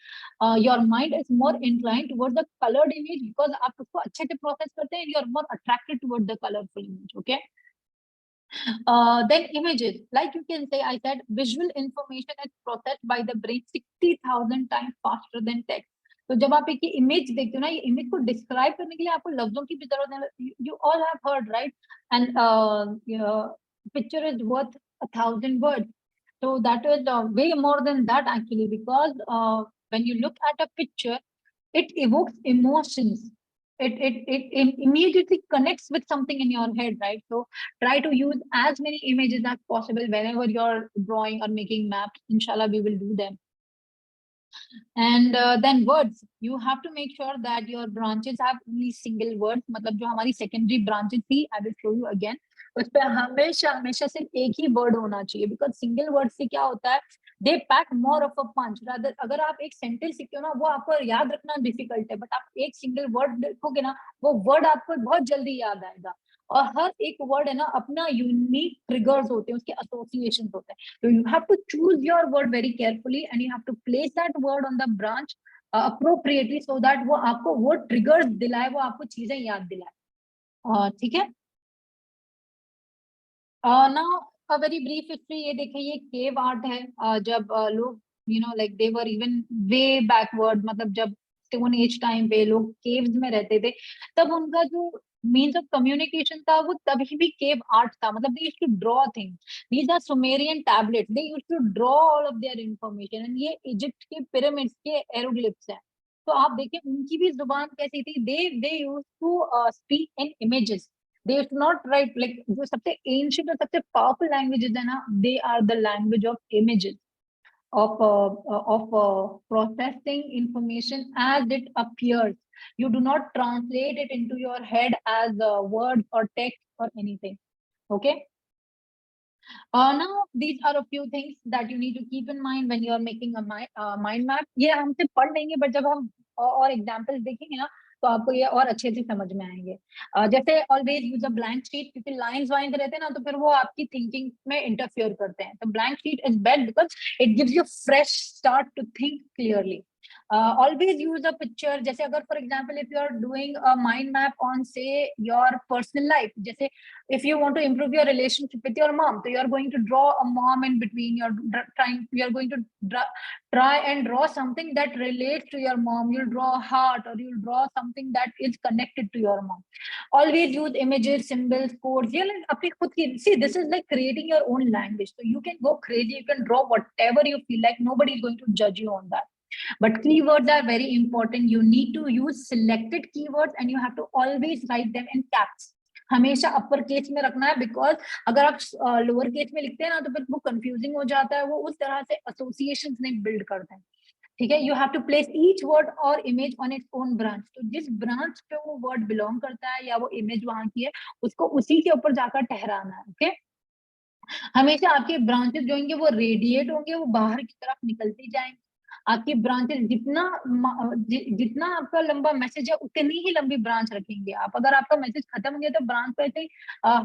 A: your mind is more inclined towards the coloured image, because आप उसको अच्छे से प्रोसेस करते हैं, you are more attracted towards the colourful image. Okay. Then images, like you can say, I said visual information is processed by the brain 60,000 times faster than text. तो जब आप एक इमेज देखते हो ना, ये इमेज को डिस्क्राइब करने के लिए आपको लफ्जों की भी जरूरत नहीं. You all have heard, right? And picture is worth 1,000 words. So that is way more than that actually, because when you look at a picture, it evokes emotions. It immediately connects with something in your head, right? So try to use as many images as possible whenever you're drawing or making maps. Inshallah, we will do them. And then words, you have to make sure that your branches have only single words. मतलब जो हमारी secondary branches थी, I will show you again. उस पे हमेशा हमेशा सिर्फ एक ही वर्ड होना चाहिए, बिकॉज सिंगल वर्ड से क्या होता है, they pack more of a punch. Rather अगर आप एक सेंटेंस सीखते हो ना, वो आपको याद रखना डिफिकल्ट है, बट आप एक सिंगल वर्ड देखोगे ना, वो वर्ड आपको बहुत जल्दी याद आएगा. और हर एक वर्ड है ना, अपना यूनिक ट्रिगर्स होते हैं, उसके एसोसिएशन होते हैं. तो you have to choose your word very carefully, and you have to place that word on the branch appropriately, so that वो आपको वो ट्रिगर्स दिलाए, वो आपको चीजें याद दिलाए. ठीक है. Now a very brief history. ये देखिए, ये केव आर्ट है. जब लोग like they were even way backward, मतलब जब स्टोन एज टाइम पे लोग केव्स में रहते थे, तब उनका जो मीन्स ऑफ कम्युनिकेशन था, वो तभी भी केव आर्ट था. मतलब they used to draw things. These are Sumerian tablets, they used to draw all of their information. And ये इजिप्ट के पिरामिड्स के एरोग्लिफ्स हैं. तो आप देखिए उनकी भी जुबान कैसी थी. They used to speak in images. They used to not write, like जो सबसे ancient और सबसे powerful languages है ना, they are the language of images, of processing information as it appears. You do not translate it into your head as words or text or anything. Okay. Now these are a few things that you need to keep in mind when you are making a mind map. ये हमसे पढ़ लेंगे, but जब हम और examples देखेंगे ना, तो आपको ये और अच्छे से समझ में आएंगे। जैसे always use a blank sheet, क्योंकि लाइंस वाइंस रहते हैं ना तो फिर वो आपकी थिंकिंग में इंटरफियर करते हैं। तो blank sheet is best because it gives you fresh start to think clearly. Always use a picture, जैसे अगर for example if you are doing a mind map on say your personal life, जैसे if you want to improve your relationship with your mom, so you are going to draw a mom in between, you are going to try and draw something that relates to your mom. You'll draw a heart, or you'll draw something that is connected to your mom. Always use images, symbols, codes. You like apni khud ki, see, this is like creating your own language, so you can go crazy, you can draw whatever you feel like, nobody is going to judge you on that. But keywords are very important. You need to use selected keywords and you have to always write them in caps. हमेशा upper case में रखना है, because अगर आप lower case में लिखते हैं ना तो फिर वो कंफ्यूजिंग हो जाता है, वो उस तरह से एसोसिएशंस नहीं बिल्ड करते हैं। ठीक है, you have to place each word और image on its own branch. तो जिस ब्रांच पे वो वर्ड बिलोंग करता है या वो इमेज वहां की है, उसको उसी के ऊपर जाकर ठहराना है। ओके, हमेशा आपके ब्रांचेस जो होंगे वो रेडिएट होंगे, वो बाहर की तरफ निकलती जाएंगे। आपकी ब्रांचेस जितना आपका लंबा मैसेज है उतनी ही लंबी ब्रांच रखेंगे आप। अगर आपका मैसेज खत्म हो गया तो ब्रांच को ऐसे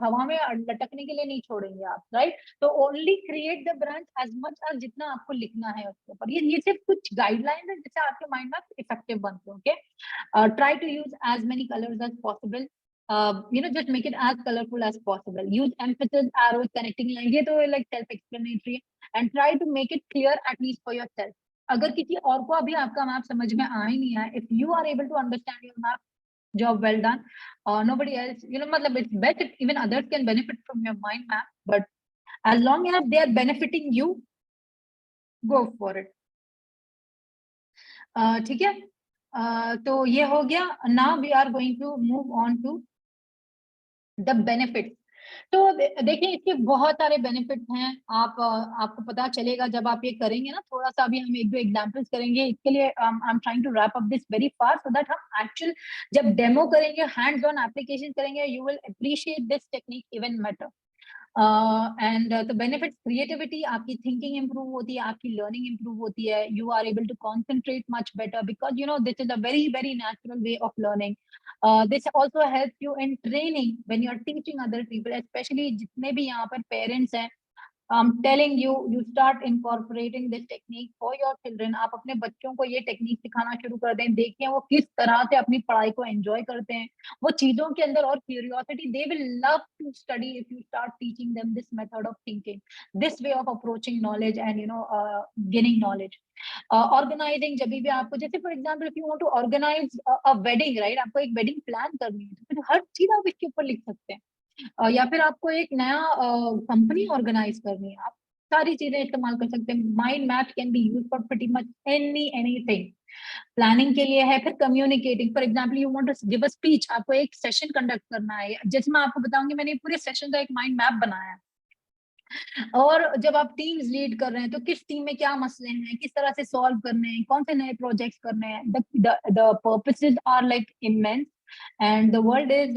A: हवा में लटकने के लिए नहीं छोड़ेंगे आप, राइट। तो only create the branch as much as जितना आपको लिखना है उसके ऊपर। ये सिर्फ कुछ गाइडलाइंस है जिससे आपके माइंड में इफेक्टिव बनते हैं। Okay, try to use as many colours as possible. Just make it as colorful as possible. Use emphasis, arrows, connecting lines. ये तो like self-explanatory है. And try to make it clear at least for yourself. अगर किसी और को अभी आपका map समझ में आ ही नहीं आया, if you are able to understand your map, job well done. Nobody else, मतलब it's best if even others can benefit from your mind map, but as long as they are benefiting you, go for it. ठीक है, तो ये हो गया। Now we are going to move on to the benefit. तो देखिए इसके बहुत सारे बेनिफिट्स हैं। आपको पता चलेगा जब आप ये करेंगे ना। थोड़ा सा अभी हम एक दो एग्जांपल्स करेंगे इसके लिए। I am trying to wrap up this very fast so that हम एक्चुअल जब डेमो करेंगे, हैंड्स ऑन एप्लीकेशन करेंगे, you will appreciate this technique even better. And the benefits, creativity, आपकी थिंकिंग इंप्रूव होती है, आपकी लर्निंग इंप्रूव होती है, you are able to concentrate much better because this is a very very natural way of learning. This also helps you in training when you are teaching other people, especially जितने भी यहाँ पर parents हैं। I'm telling you, you start incorporating this technique for your children. आप अपने बच्चों को ये टेक्निक सिखाना शुरू कर दें, देखिए वो किस तरह से अपनी पढ़ाई को एंजॉय करते हैं, वो चीजों के अंदर और curiosity, they will love to study if you start teaching them this method of thinking, this way of approaching knowledge and gaining knowledge. Organising, जब भी आपको, जैसे for example if you want to organise a wedding, right, आपको एक wedding plan करनी है तो फिर हर चीज आप इसके ऊपर लिख सकते हैं। या फिर आपको एक नया कंपनी ऑर्गेनाइज करनी है, आप सारी चीजें इस्तेमाल कर सकते हैं। Mind map can be used for pretty much anything. Planning के लिए है, फिर communicating, for example you want to give a speech, आपको एक सेशन कंडक्ट करना है, जैसे मैं आपको बताऊंगी मैंने पूरे सेशन का एक माइंड मैप बनाया है। और जब आप टीम्स लीड कर रहे हैं तो किस टीम में क्या मसले हैं, किस तरह से सॉल्व करने हैं, कौन से नए प्रोजेक्ट्स करने हैं। The purposes are like immense and the world is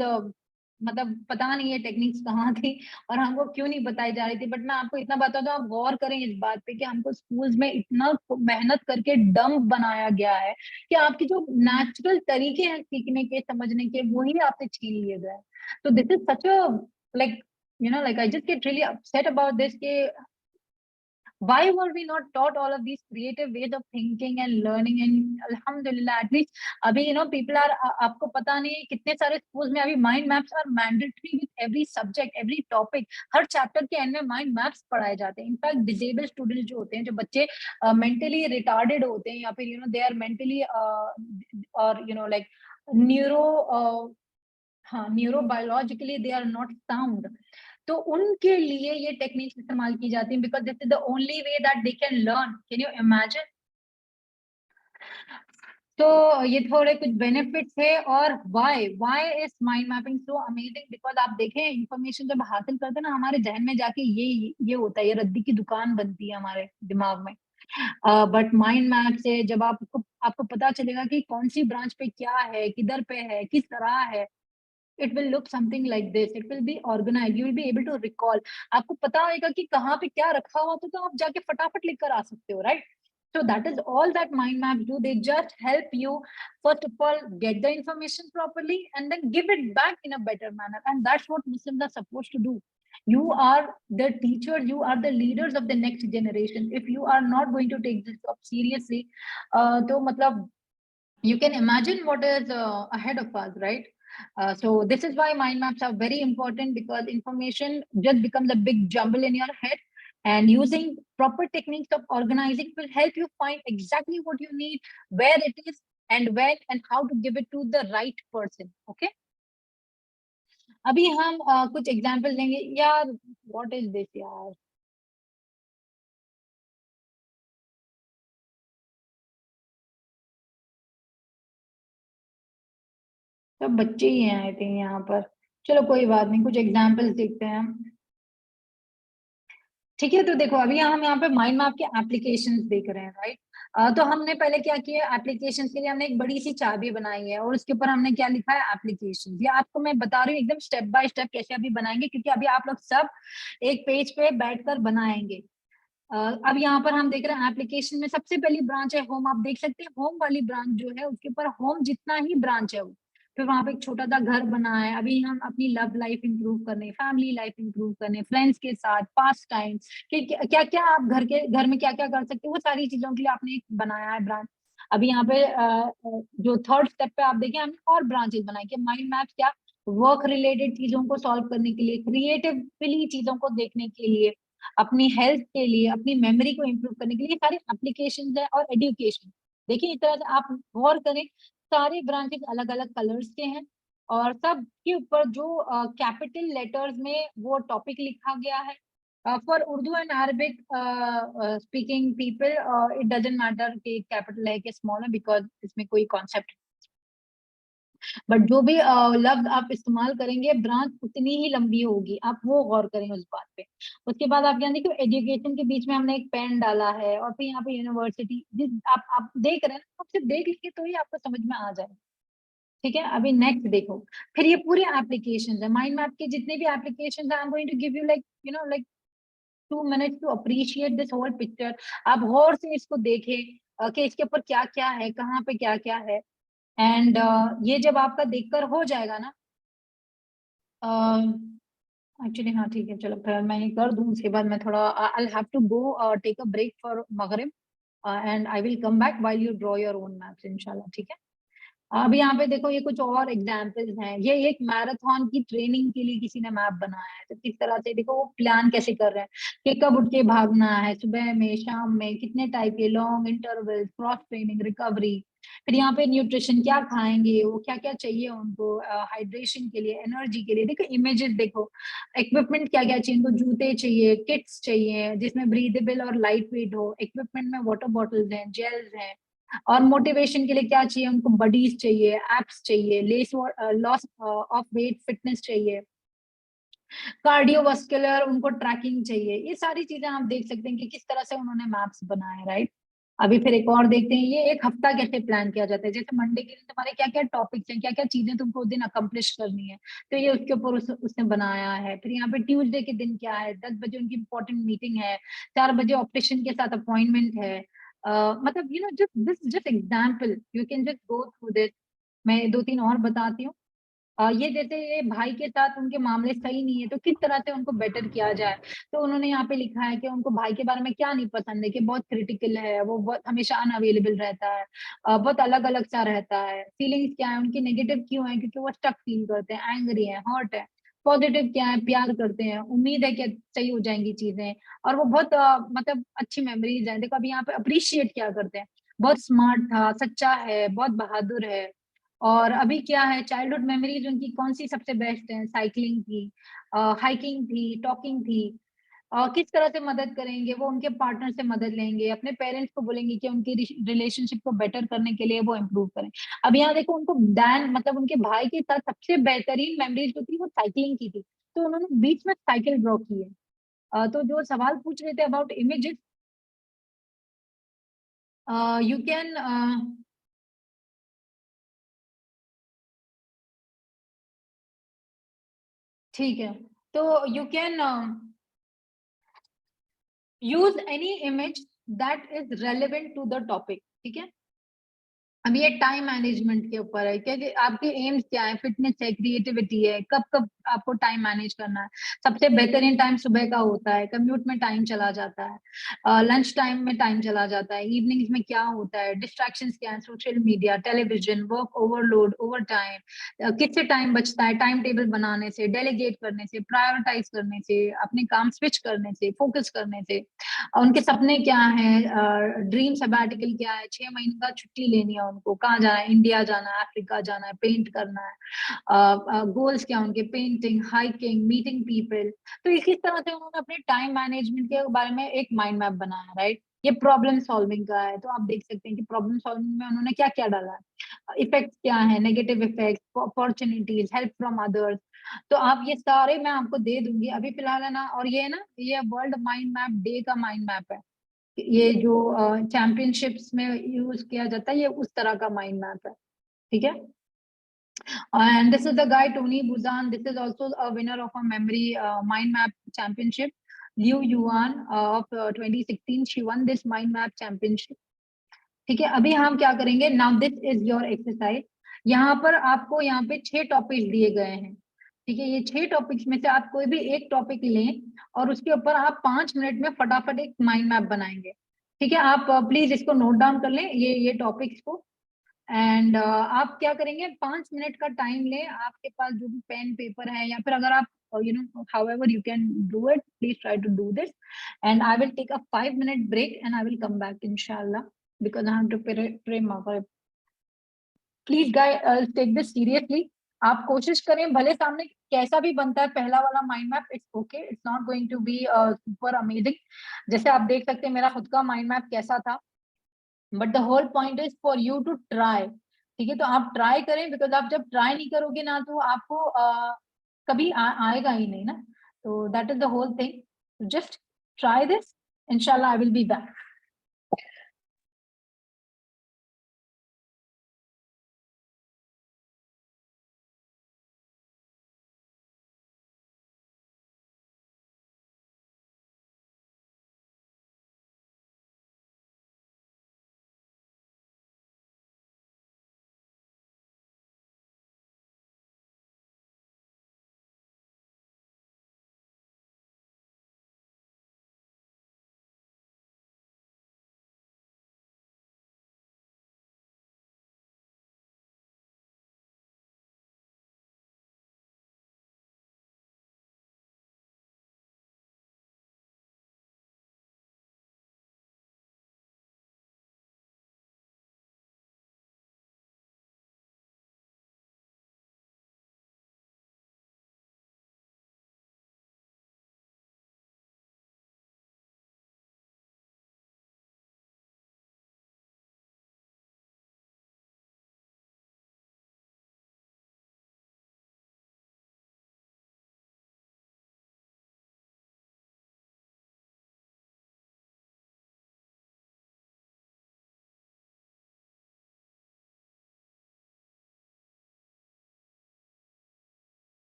A: मतलब पता नहीं ये टेक्निक्स कहाँ थी और हमको क्यों नहीं बताई जा रही थी। बट मैं आपको इतना बता दूं, आप गौर करें इस बात पे कि हमको स्कूल्स में इतना मेहनत करके डंप बनाया गया है कि आपके जो नेचुरल तरीके हैं सीखने के, समझने के, वही आपसे छीन लिए गए। तो this is such a like like I just get really upset about this ke why were we not taught all of these creative ways of thinking and learning? And alhamdulillah at least abhi people are aapko pata nahi kitne sare schools mein abhi mind maps are mandatory with every subject, every topic, har chapter ke end mein mind maps padhaye jate hain। in fact disabled students jo hote hain, jo bacche mentally retarded hote hain ya fir they are mentally or like neuro neurobiologically they are not sound, तो उनके लिए ये techniques इस्तेमाल की जाती है because this is the only way that they can learn. Can you imagine? तो ये थोड़े कुछ बेनिफिट्स है। और why is mind mapping so amazing? Because आप देखें इंफॉर्मेशन जब हासिल करते हैं ना, हमारे जहन में जाके ये होता है, ये रद्दी की दुकान बनती है हमारे दिमाग में। बट माइंड मैप से जब आपको पता चलेगा कि कौन सी ब्रांच पे क्या है, किधर पे है, किस तरह है, it will look something like this, it will be organized, you will be able to recall। आपको पता होगा कि कहाँ पे क्या रखा हुआ, तो आप जाके फटाफट लिख कर आ सकते हो, right. So that is all that mind maps do. They just help you, first of all, get the information properly and then give it back in a better manner. And that's what Muslims are supposed to do. You are the teachers, you are the leaders of the next generation. If you are not going to take this job seriously, तो मतलब you can imagine what is ahead of us, right? So this is why mind maps are very important, because information just becomes a big jumble in your head, and using proper techniques of organizing will help you find exactly what you need, where it is, and when and how to give it to the right person. Okay, अभी हम कुछ example लेंगे यार. What is this यार? सब बच्चे ही हैं I think यहाँ पर. चलो कोई बात नहीं, कुछ एग्जांपल्स देखते हैं हम. ठीक है, तो देखो अभी हम यहाँ पे माइंड मैप के एप्लीकेशंस देख रहे हैं, राइट? तो हमने पहले क्या किया, एप्लीकेशंस के लिए हमने एक बड़ी सी चाबी बनाई है और उसके ऊपर हमने क्या लिखा है, एप्लीकेशंस. ये आपको मैं बता रही हूँ एकदम स्टेप बाय स्टेप कैसे अभी बनाएंगे, क्योंकि अभी आप लोग सब एक पेज पे बैठकर बनाएंगे. अब यहाँ पर हम देख रहे हैं एप्लीकेशन में सबसे पहली ब्रांच है होम. आप देख सकते हैं होम वाली ब्रांच जो है उसके ऊपर होम जितना ही ब्रांच है वो. फिर वहां पे एक छोटा सा घर बना है. अभी हम अपनी लव लाइफ इंप्रूव करने, फैमिली लाइफ इंप्रूव करने, फ्रेंड्स के साथ पास टाइम, क्या क्या आप घर में क्या क्या कर सकते हो, वो सारी चीजों के लिए आपने एक बनाया है ब्रांच. अभी यहाँ पे जो थर्ड स्टेप पे आप देखें हमने और ब्रांचेस बनाई कि माइंड मैप क्या, वर्क रिलेटेड चीजों को सॉल्व करने के लिए, क्रिएटिवली चीजों को देखने के लिए, अपनी हेल्थ के लिए, अपनी मेमोरी को इम्प्रूव करने के लिए, सारे एप्लीकेशंस है. और एजुकेशन देखिए, इस तरह से आप गौर करें, सारे ब्रांचेस अलग अलग कलर्स के हैं और सब के ऊपर जो कैपिटल लेटर्स में वो टॉपिक लिखा गया है. For Urdu and Arabic speaking people it doesn't matter कि कैपिटल है कि स्मॉल है, बिकॉज इसमें कोई कॉन्सेप्ट. बट जो भी लफ्ज आप इस्तेमाल करेंगे ब्रांच उतनी ही लंबी होगी, आप वो गौर करें उस बात पे. उसके बाद आप यहाँ देखिए एजुकेशन के बीच में हमने एक पेन डाला है और फिर यहाँ पे यूनिवर्सिटी. जिस आप देख रहे हैं ना, आप सिर्फ देख लीजिए तो ही आपको समझ में आ जाए. ठीक है, अभी नेक्स्ट देखो. फिर ये पूरे एप्लीकेशन है माइंड मैप के, जितने भी एप्लीकेशन है, I am going to give you like 2 minutes to appreciate this whole picture. आप गौर से इसको देखें कि इसके ऊपर क्या क्या है, कहाँ पे क्या क्या है. एंड ये जब आपका देखकर हो जाएगा ना, एक्चुअली हाँ ठीक है, चलो फिर मैं ये कर दूं. उसके बाद मैं थोड़ा I have to go take a break for मगरिब and I will come back while you draw your own maps इंशाल्लाह. ठीक है, अब यहाँ पे देखो ये कुछ और एग्जाम्पल्स हैं. ये एक मैराथन की ट्रेनिंग के लिए किसी ने मैप बनाया है. तो किस तरह से देखो वो प्लान कैसे कर रहे हैं कि कब उठ के भागना है, सुबह में, शाम में, कितने टाइप के long interval, cross training, recovery. फिर यहाँ पे न्यूट्रिशन क्या खाएंगे, वो क्या क्या चाहिए उनको, हाइड्रेशन के लिए, एनर्जी के लिए. देखो इमेजेस देखो, इक्विपमेंट क्या क्या चाहिए उनको, जूते चाहिए, किट्स चाहिए जिसमें ब्रीदेबल और लाइट वेट हो, इक्विपमेंट में वाटर बॉटल्स हैं, जेल्स हैं. और मोटिवेशन के लिए क्या चाहिए उनको, बडीज चाहिए, एप्स चाहिए, लॉस ऑफ वेट फिटनेस चाहिए, कार्डियोवास्कुलर उनको ट्रैकिंग चाहिए. ये सारी चीजें आप देख सकते हैं कि किस तरह से उन्होंने मैप्स बनाए, राइट? अभी फिर एक और देखते हैं, ये एक हफ्ता कैसे प्लान किया जाता है. जैसे मंडे के दिन तुम्हारे क्या क्या टॉपिक्स हैं, क्या क्या चीजें तुमको उस दिन अकम्प्लिश करनी है, तो ये उसके ऊपर उसने बनाया है. फिर यहाँ पे ट्यूसडे के दिन क्या है, 10 बजे उनकी इंपॉर्टेंट मीटिंग है, 4 बजे ऑप्टिशियन के साथ अपॉइंटमेंट है. मतलब just example, you can just go through this. मैं 2-3 और बताती हूँ. ये जैसे ये भाई के साथ उनके मामले सही नहीं है, तो किस तरह से उनको बेटर किया जाए. तो उन्होंने यहाँ पे लिखा है कि उनको भाई के बारे में क्या नहीं पसंद है, कि बहुत क्रिटिकल है, वो बहुत हमेशा अनअवेलेबल रहता है, बहुत अलग अलग सा रहता है. फीलिंग्स क्या है उनकी, नेगेटिव क्यों है, क्योंकि वो स्टक फील करते हैं, एंग्री है, हर्ट है. पॉजिटिव क्या है, प्यार करते हैं, उम्मीद है कि सही हो जाएंगी चीजें, और वो बहुत मतलब अच्छी मेमोरीज है. देखो अभी यहाँ पे अप्रिशिएट क्या करते हैं, बहुत स्मार्ट था, सच्चा है, बहुत बहादुर है. और अभी क्या है, चाइल्डहुड मेमोरीज उनकी कौन सी सबसे बेस्ट है, साइकिलिंग थी, हाइकिंग थी, टॉकिंग थी. किस तरह से मदद करेंगे, वो उनके पार्टनर से मदद लेंगे, अपने पेरेंट्स को बोलेंगे कि उनकी रिलेशनशिप को बेटर करने के लिए वो इम्प्रूव करें. अब यहाँ देखो उनको डैन मतलब उनके भाई के साथ सबसे बेहतरीन मेमोरीज जो थी वो साइकिलिंग की थी, तो उन्होंने बीच में साइकिल ड्रॉ की है. तो जो सवाल पूछ रहे थे अबाउट इमेजेस, यू कैन ठीक है, तो you can use any image that is relevant to the topic. ठीक है, अब ये टाइम मैनेजमेंट के ऊपर है, क्योंकि आपके एम्स क्या है, फिटनेस है, क्रिएटिविटी है, कब कब आपको टाइम मैनेज करना है। सबसे बेहतरीन टाइम सुबह का होता है, कम्यूट में टाइम चला जाता है, लंच टाइम में टाइम चला जाता है, इवनिंग्स में क्या होता है, डिस्ट्रैक्शंस क्या है, social media, television, work overload, over time, किससे टाइम बचता है, टाइम टेबल बनाने से, डेलीगेट करने से, प्रायोरिटाइज करने से, अपने काम स्विच करने से, फोकस करने से, उनके सपने क्या हैं, ड्रीम सबैटिकल क्या है, 6 महीने का छुट्टी लेनी है उनको, कहाँ जाना है, इंडिया जाना है, अफ्रीका जाना है, पेंट करना है, गोल्स क्या उनके, पेंटिंग, हाइकिंग, मीटिंग पीपल। तो इसी तरह से उन्होंने अपने टाइम मैनेजमेंट के बारे में एक माइंड मैप बनाया, राइट। ये प्रॉब्लम सॉल्विंग का है, तो आप देख सकते हैं कि प्रॉब्लम सॉल्विंग में उन्होंने क्या क्या डाला है, इफेक्ट क्या है, negative effect, opportunities, help from others. तो आप ये सारे मैं आपको दे दूंगी अभी फिलहाल, है ना। और ये ना, ये वर्ल्ड माइंड मैप डे का माइंड मैप है, ये जो चैंपियनशिप्स में यूज किया जाता है, ये उस तरह का माइंड मैप है, ठीक है। And this is the guy Tony Buzan. This is also a winner of a memory mind map championship. Liu Yuan of 2016, she won this mind map championship. ठीक है, अभी हम क्या करेंगे, now this is your exercise. यहाँ पर आपको यहाँ पे 6 टॉपिक्स दिए गए हैं, ठीक है। ये 6 टॉपिक्स में से आप कोई भी एक टॉपिक लें और उसके ऊपर आप 5 मिनट में फटाफट एक माइंड मैप बनाएंगे, ठीक है। आप प्लीज इसको नोट डाउन कर लें, ये टॉपिक्स को। एंड आप क्या करेंगे, 5 मिनट का टाइम लें, आपके पास जो भी पेन पेपर है, या फिर अगर आप however you can do it, please try to do this. And I will take a 5 minute break and I will come back inshallah, because I have to pray Maghrib. Please guys, take this seriously. आप कोशिश करें, भले सामने कैसा भी बनता है पहला वाला mind map, it's okay, it's not going to be super amazing. जैसे आप देख सकते हैं मेरा खुद का माइंड मैप कैसा था, but the whole point is for you to try, ठीक है। तो आप ट्राई करें, बिकॉज आप जब ट्राई नहीं करोगे ना, तो आपको कभी आएगा ही नहीं ना। तो that is the whole thing, just try this, इंशाल्लाह आई विल बी बैक।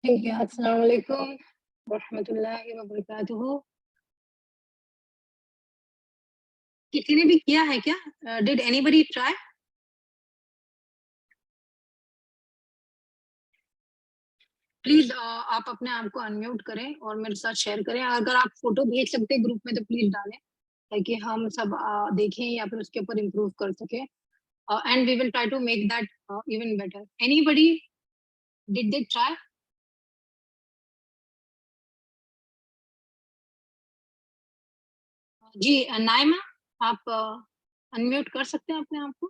A: ठीक है, अस्सलाम वालेकुम रहमतुल्लाहि व बरकातुहू। किसी ने भी किया है क्या? Did anybody try? प्लीज आप अपने आप को अनम्यूट करें और मेरे साथ शेयर करें। अगर आप फोटो भेज सकते हैं ग्रुप में तो प्लीज डालें, ताकि हम सब देखें या फिर उसके ऊपर इम्प्रूव कर सके। And we will try to make that even better. Anybody did they try? जी नाइमा, आप अनम्यूट कर सकते हैं अपने आप को?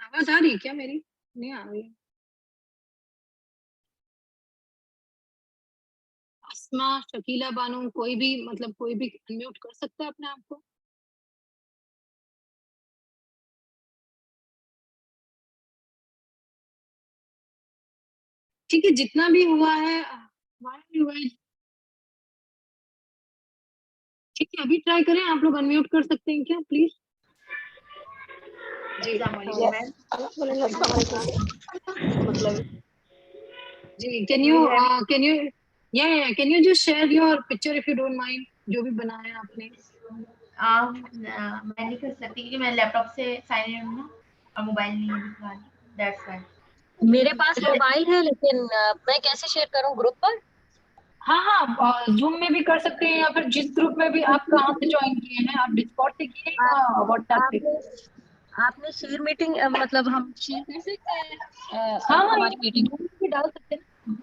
A: आवाज आ रही है क्या मेरी? नहीं आ रही। अस्मा, शकीला बानो, कोई भी, मतलब कोई भी अनम्यूट कर सकता है अपने आप को? ठीक है, जितना भी हुआ है ठीक है, अभी ट्राई करें। आप लोग अनम्यूट कर सकते हैं क्या प्लीज? जी
D: मतलब
A: जी, can you can you just share your picture if you don't mind, जो भी बनाया आपने।
D: मैं नहीं कर सकती क्योंकि मैं लैपटॉप से साइन इन हूँ ना, और मोबाइल नहीं है, दैट्स व्हाई।
E: मेरे पास मोबाइल है लेकिन मैं कैसे शेयर करूं ग्रुप पर?
A: हाँ, जूम में भी कर सकते हैं, या फिर जिस ग्रुप में भी आप कहाँ से ज्वाइन किए हैं, आप डिस्कॉर्ड से किए या व्हाट्सएप से?
E: आपने शेयर मीटिंग मतलब हम शेयर कर सकते हैं
A: हाँ,
E: हमारी मीटिंग?
A: जूम भी डाल सकते हैं,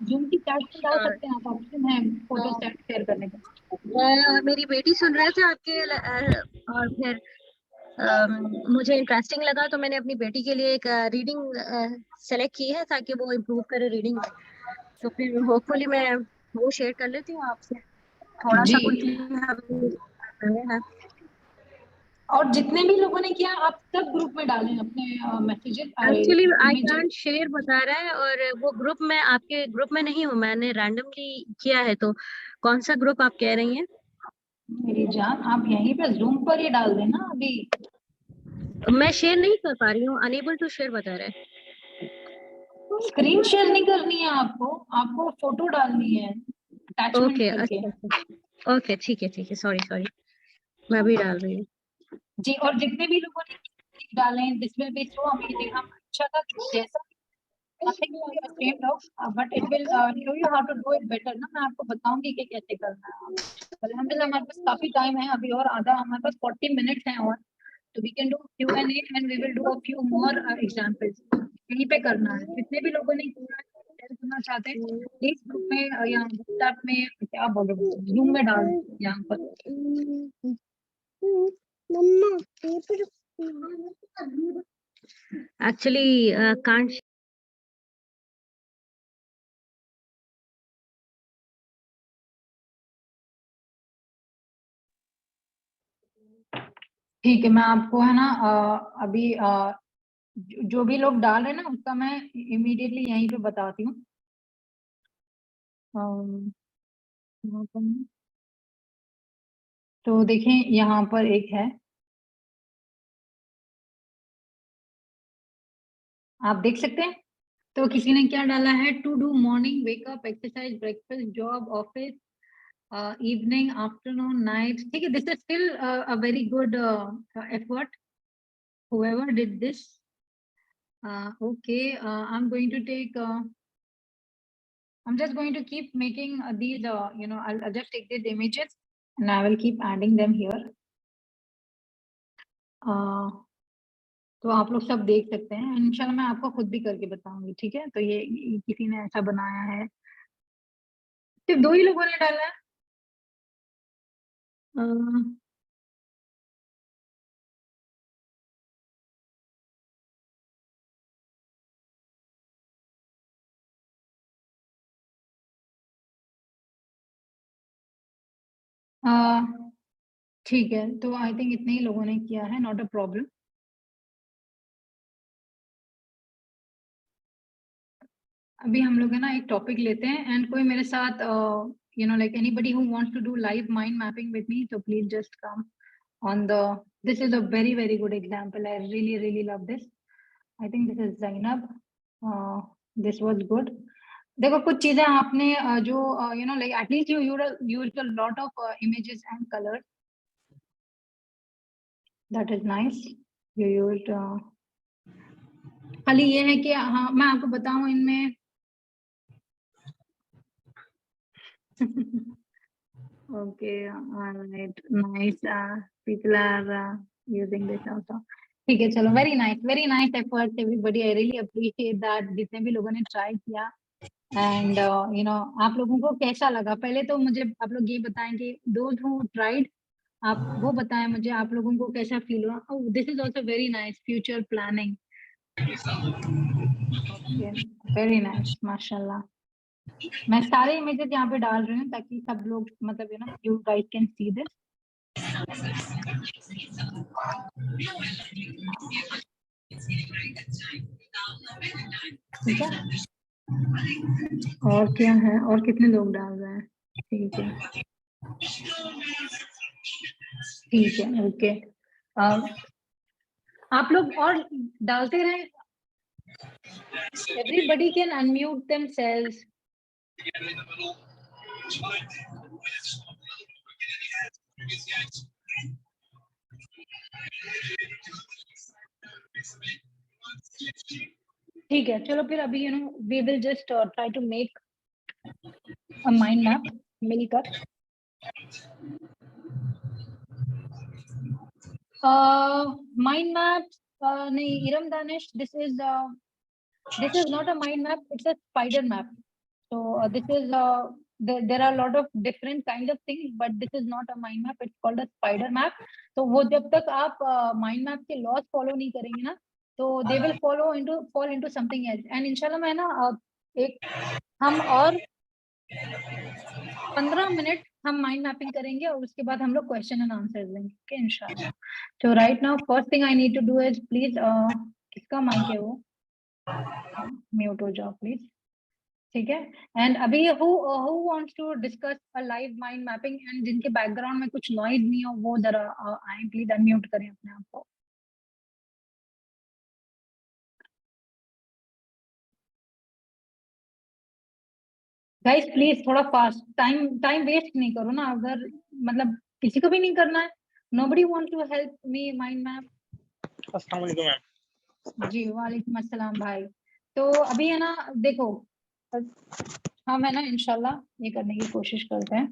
A: जूम की चैट में डाल सकते हैं आप, ऑप्शन है फोटो
E: हाँ।
A: शेयर करने का।
E: मेरी बेटी सुन रहे थे आपके और फिर मुझे इंटरेस्टिंग लगा तो मैंने अपनी बेटी के लिए एक रीडिंग सेलेक्ट की है ताकि वो इम्प्रूव करे रीडिंग में। तो फिर होपफुली मैं वो शेयर कर लेती हूँ आपसे, थोड़ा सा कुछ
A: जी,
E: हम
A: और जितने भी लोगों ने किया आप सब ग्रुप में डालें अपने messages,
E: actually I
A: images.
E: Can't share बता रहा है और वो ग्रुप में आपके ग्रुप में नहीं हूँ, मैंने रैंडमली किया है। तो कौन सा ग्रुप आप कह रही हैं?
A: मेरी जान, आप यहीं पे जूम पर ही डाल देना अभी।
E: मैं शेयर नहीं कर पा रही हूँ, अनेबल टू शेयर बता रहा है।
A: स्क्रीन शेयर नहीं करनी है आपको, आपको फोटो डालनी है अटैचमेंट
E: ओके
A: करके।
E: अच्छा, ओके ठीक है, सॉरी मैं भी डाल रही हूँ।
A: जी, और जितने भी लोगों ने डाले हैं, this will B so amazing. हम अच्छा था जैसा, nothing to be ashamed of, but it will show you how to do it better ना। मैं आपको बताऊंगी कि कैसे करना है। अल्हम्दुलिल्लाह हमारे पास काफी टाइम है, अभी और आधा, हमारे पास 40 मिनट्स हैं और, तो we can do Q&A and we will do a few more examples. यहीं पे करना है। जितने भी लोगों ने किया शेयर करना चाहते हैं प्लीज ग्रुप में या व्हाट्सएप में, क्या बोलो, जूम में डाल यहाँ पर।
E: Actually can't.
A: ठीक है, मैं आपको है ना अभी जो भी लोग डाल रहे हैं ना उसका मैं इमीडिएटली यहीं पे बताती हूँ। यहाँ पर ना, तो देखें यहाँ पर एक है, आप देख सकते हैं। तो किसी ने क्या डाला है, to do morning wake up exercise breakfast job office evening afternoon night. ठीक है, this is still a very good effort whoever did this. Okay, I'm going to take I'm just going to keep making these I'll just take these images and I will keep adding them here. तो आप लोग सब देख सकते हैं, इंशाल्लाह मैं आपको खुद भी करके बताऊंगी। ठीक है, तो ये किसी ने ऐसा बनाया है, सिर्फ 2 ही लोगों ने डाला है। ठीक है, तो आई थिंक इतने ही लोगों ने किया है, नॉट अ प्रॉब्लम। अभी हम लोग है ना एक टॉपिक लेते हैं, एंड कोई मेरे साथ like anybody who wants to do live mind mapping with me, so please just come on the, this is a very good example, I really love this. I think this is Zainab, this was good. देखो कुछ चीजें आपने जो you know like at least you used a lot of images and colours, that is nice. You used खाली ये है कि हाँ मैं आपको बताऊं इनमें okay, all right, nice, people are using this also। ठीक है चलो, very nice efforts everybody, I really appreciate that जितने भी लोगों ने ट्राई किया। एंड यू नो आप लोगों को कैसा लगा, पहले तो मुझे आप लोग ये बताएं कि दोज हु ट्राइड, आप वो बताएं मुझे आप लोगों को कैसा फील हुआ। Oh this is also very nice, future planning, okay very nice माशाल्लाह। मैं सारे इमेजेस यहाँ पे डाल रही हूँ ताकि सब लोग मतलब you know you guys can see this. ठीक है, और क्या है, और कितने लोग डाल रहे हैं? ठीक है ठीक है, ओके। आप लोग और डालते रहे, everybody can unmute themselves। ठीक है चलो फिर अभी you know we will just try to make a mind map मिलकर। माइंड मैप नहीं Iram Danish, this is not a mind map, it's a spider map। So this is there are a lot of different kind of things, but this is not a mind map, it's called a spider map। तो वो जब तक आप mind map के laws follow नहीं करेंगे ना, तो they will fall into something else। and इंशाल्लाह मैं ना एक हम और 15 मिनट हम माइंड मैपिंग करेंगे और उसके बाद हम लोग क्वेश्चन एंड आंसर देंगे, ओके इंशाल्लाह। तो right now first thing I need to do is please किसका माइक है वो म्यूट हो जाओ प्लीज, ठीक है। एंड अभी who wants to discuss a live mind mapping, and जिनके बैकग्राउंड में कुछ नॉइज नहीं हो वो जरा आए प्लीज, अनम्यूट करें अपने आप को। गाइस प्लीज थोड़ा फास्ट, टाइम वेस्ट नहीं करो ना, अगर मतलब किसी को भी नहीं करना है, nobody want to help me mind map.
F: अस्सलाम वालेकुम मैम।
A: जी वालेकुम अस्सलाम भाई। तो अभी है ना देखो, हम है ना इंशाल्लाह ये करने की कोशिश करते हैं।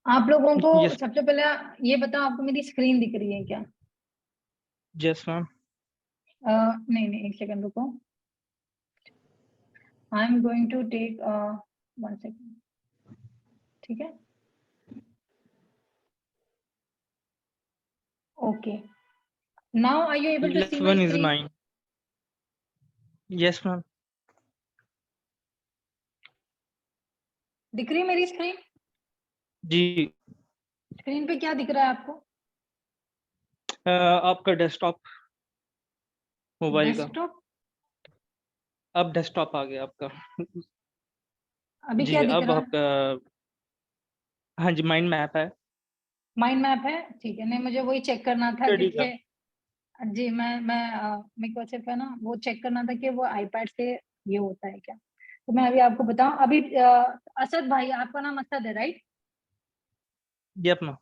A: आप लोगों को
F: Yes,
A: सबसे पहले ये बताओ, आपको मेरी स्क्रीन दिख रही है क्या?
F: yes ma'am.
A: नहीं एक सेकंड रुको, I am going to take 1 second, ठीक है okay. Now are you able to see
F: Left
A: my
F: one is
A: screen?
F: mine. Yes ma'am.
A: दिख रही है मेरी स्क्रीन?
F: जी
A: स्क्रीन पे क्या दिख रहा है आपको?
F: आपका डेस्कटॉप मोबाइल का,
A: डेस्कटॉप?
F: अब डेस्कटॉप आ गया आपका।
A: अभी
F: जी
A: क्या दिख
F: अब
A: रहा है?
F: आपका, हाँ जी माइंड मैप है।
A: माइंड मैप है, ठीक है। नहीं मुझे वही चेक करना था
F: स्टडी का।
A: क्योंकि जी मैं मेरे को सिर्फ है ना वो चेक करना था कि वो आईपैड से ये होता है क्या। तो मैं अभी आपको बताऊं, अभी असद भाई, आपका नाम असद है राइट?
F: Yup ma'am.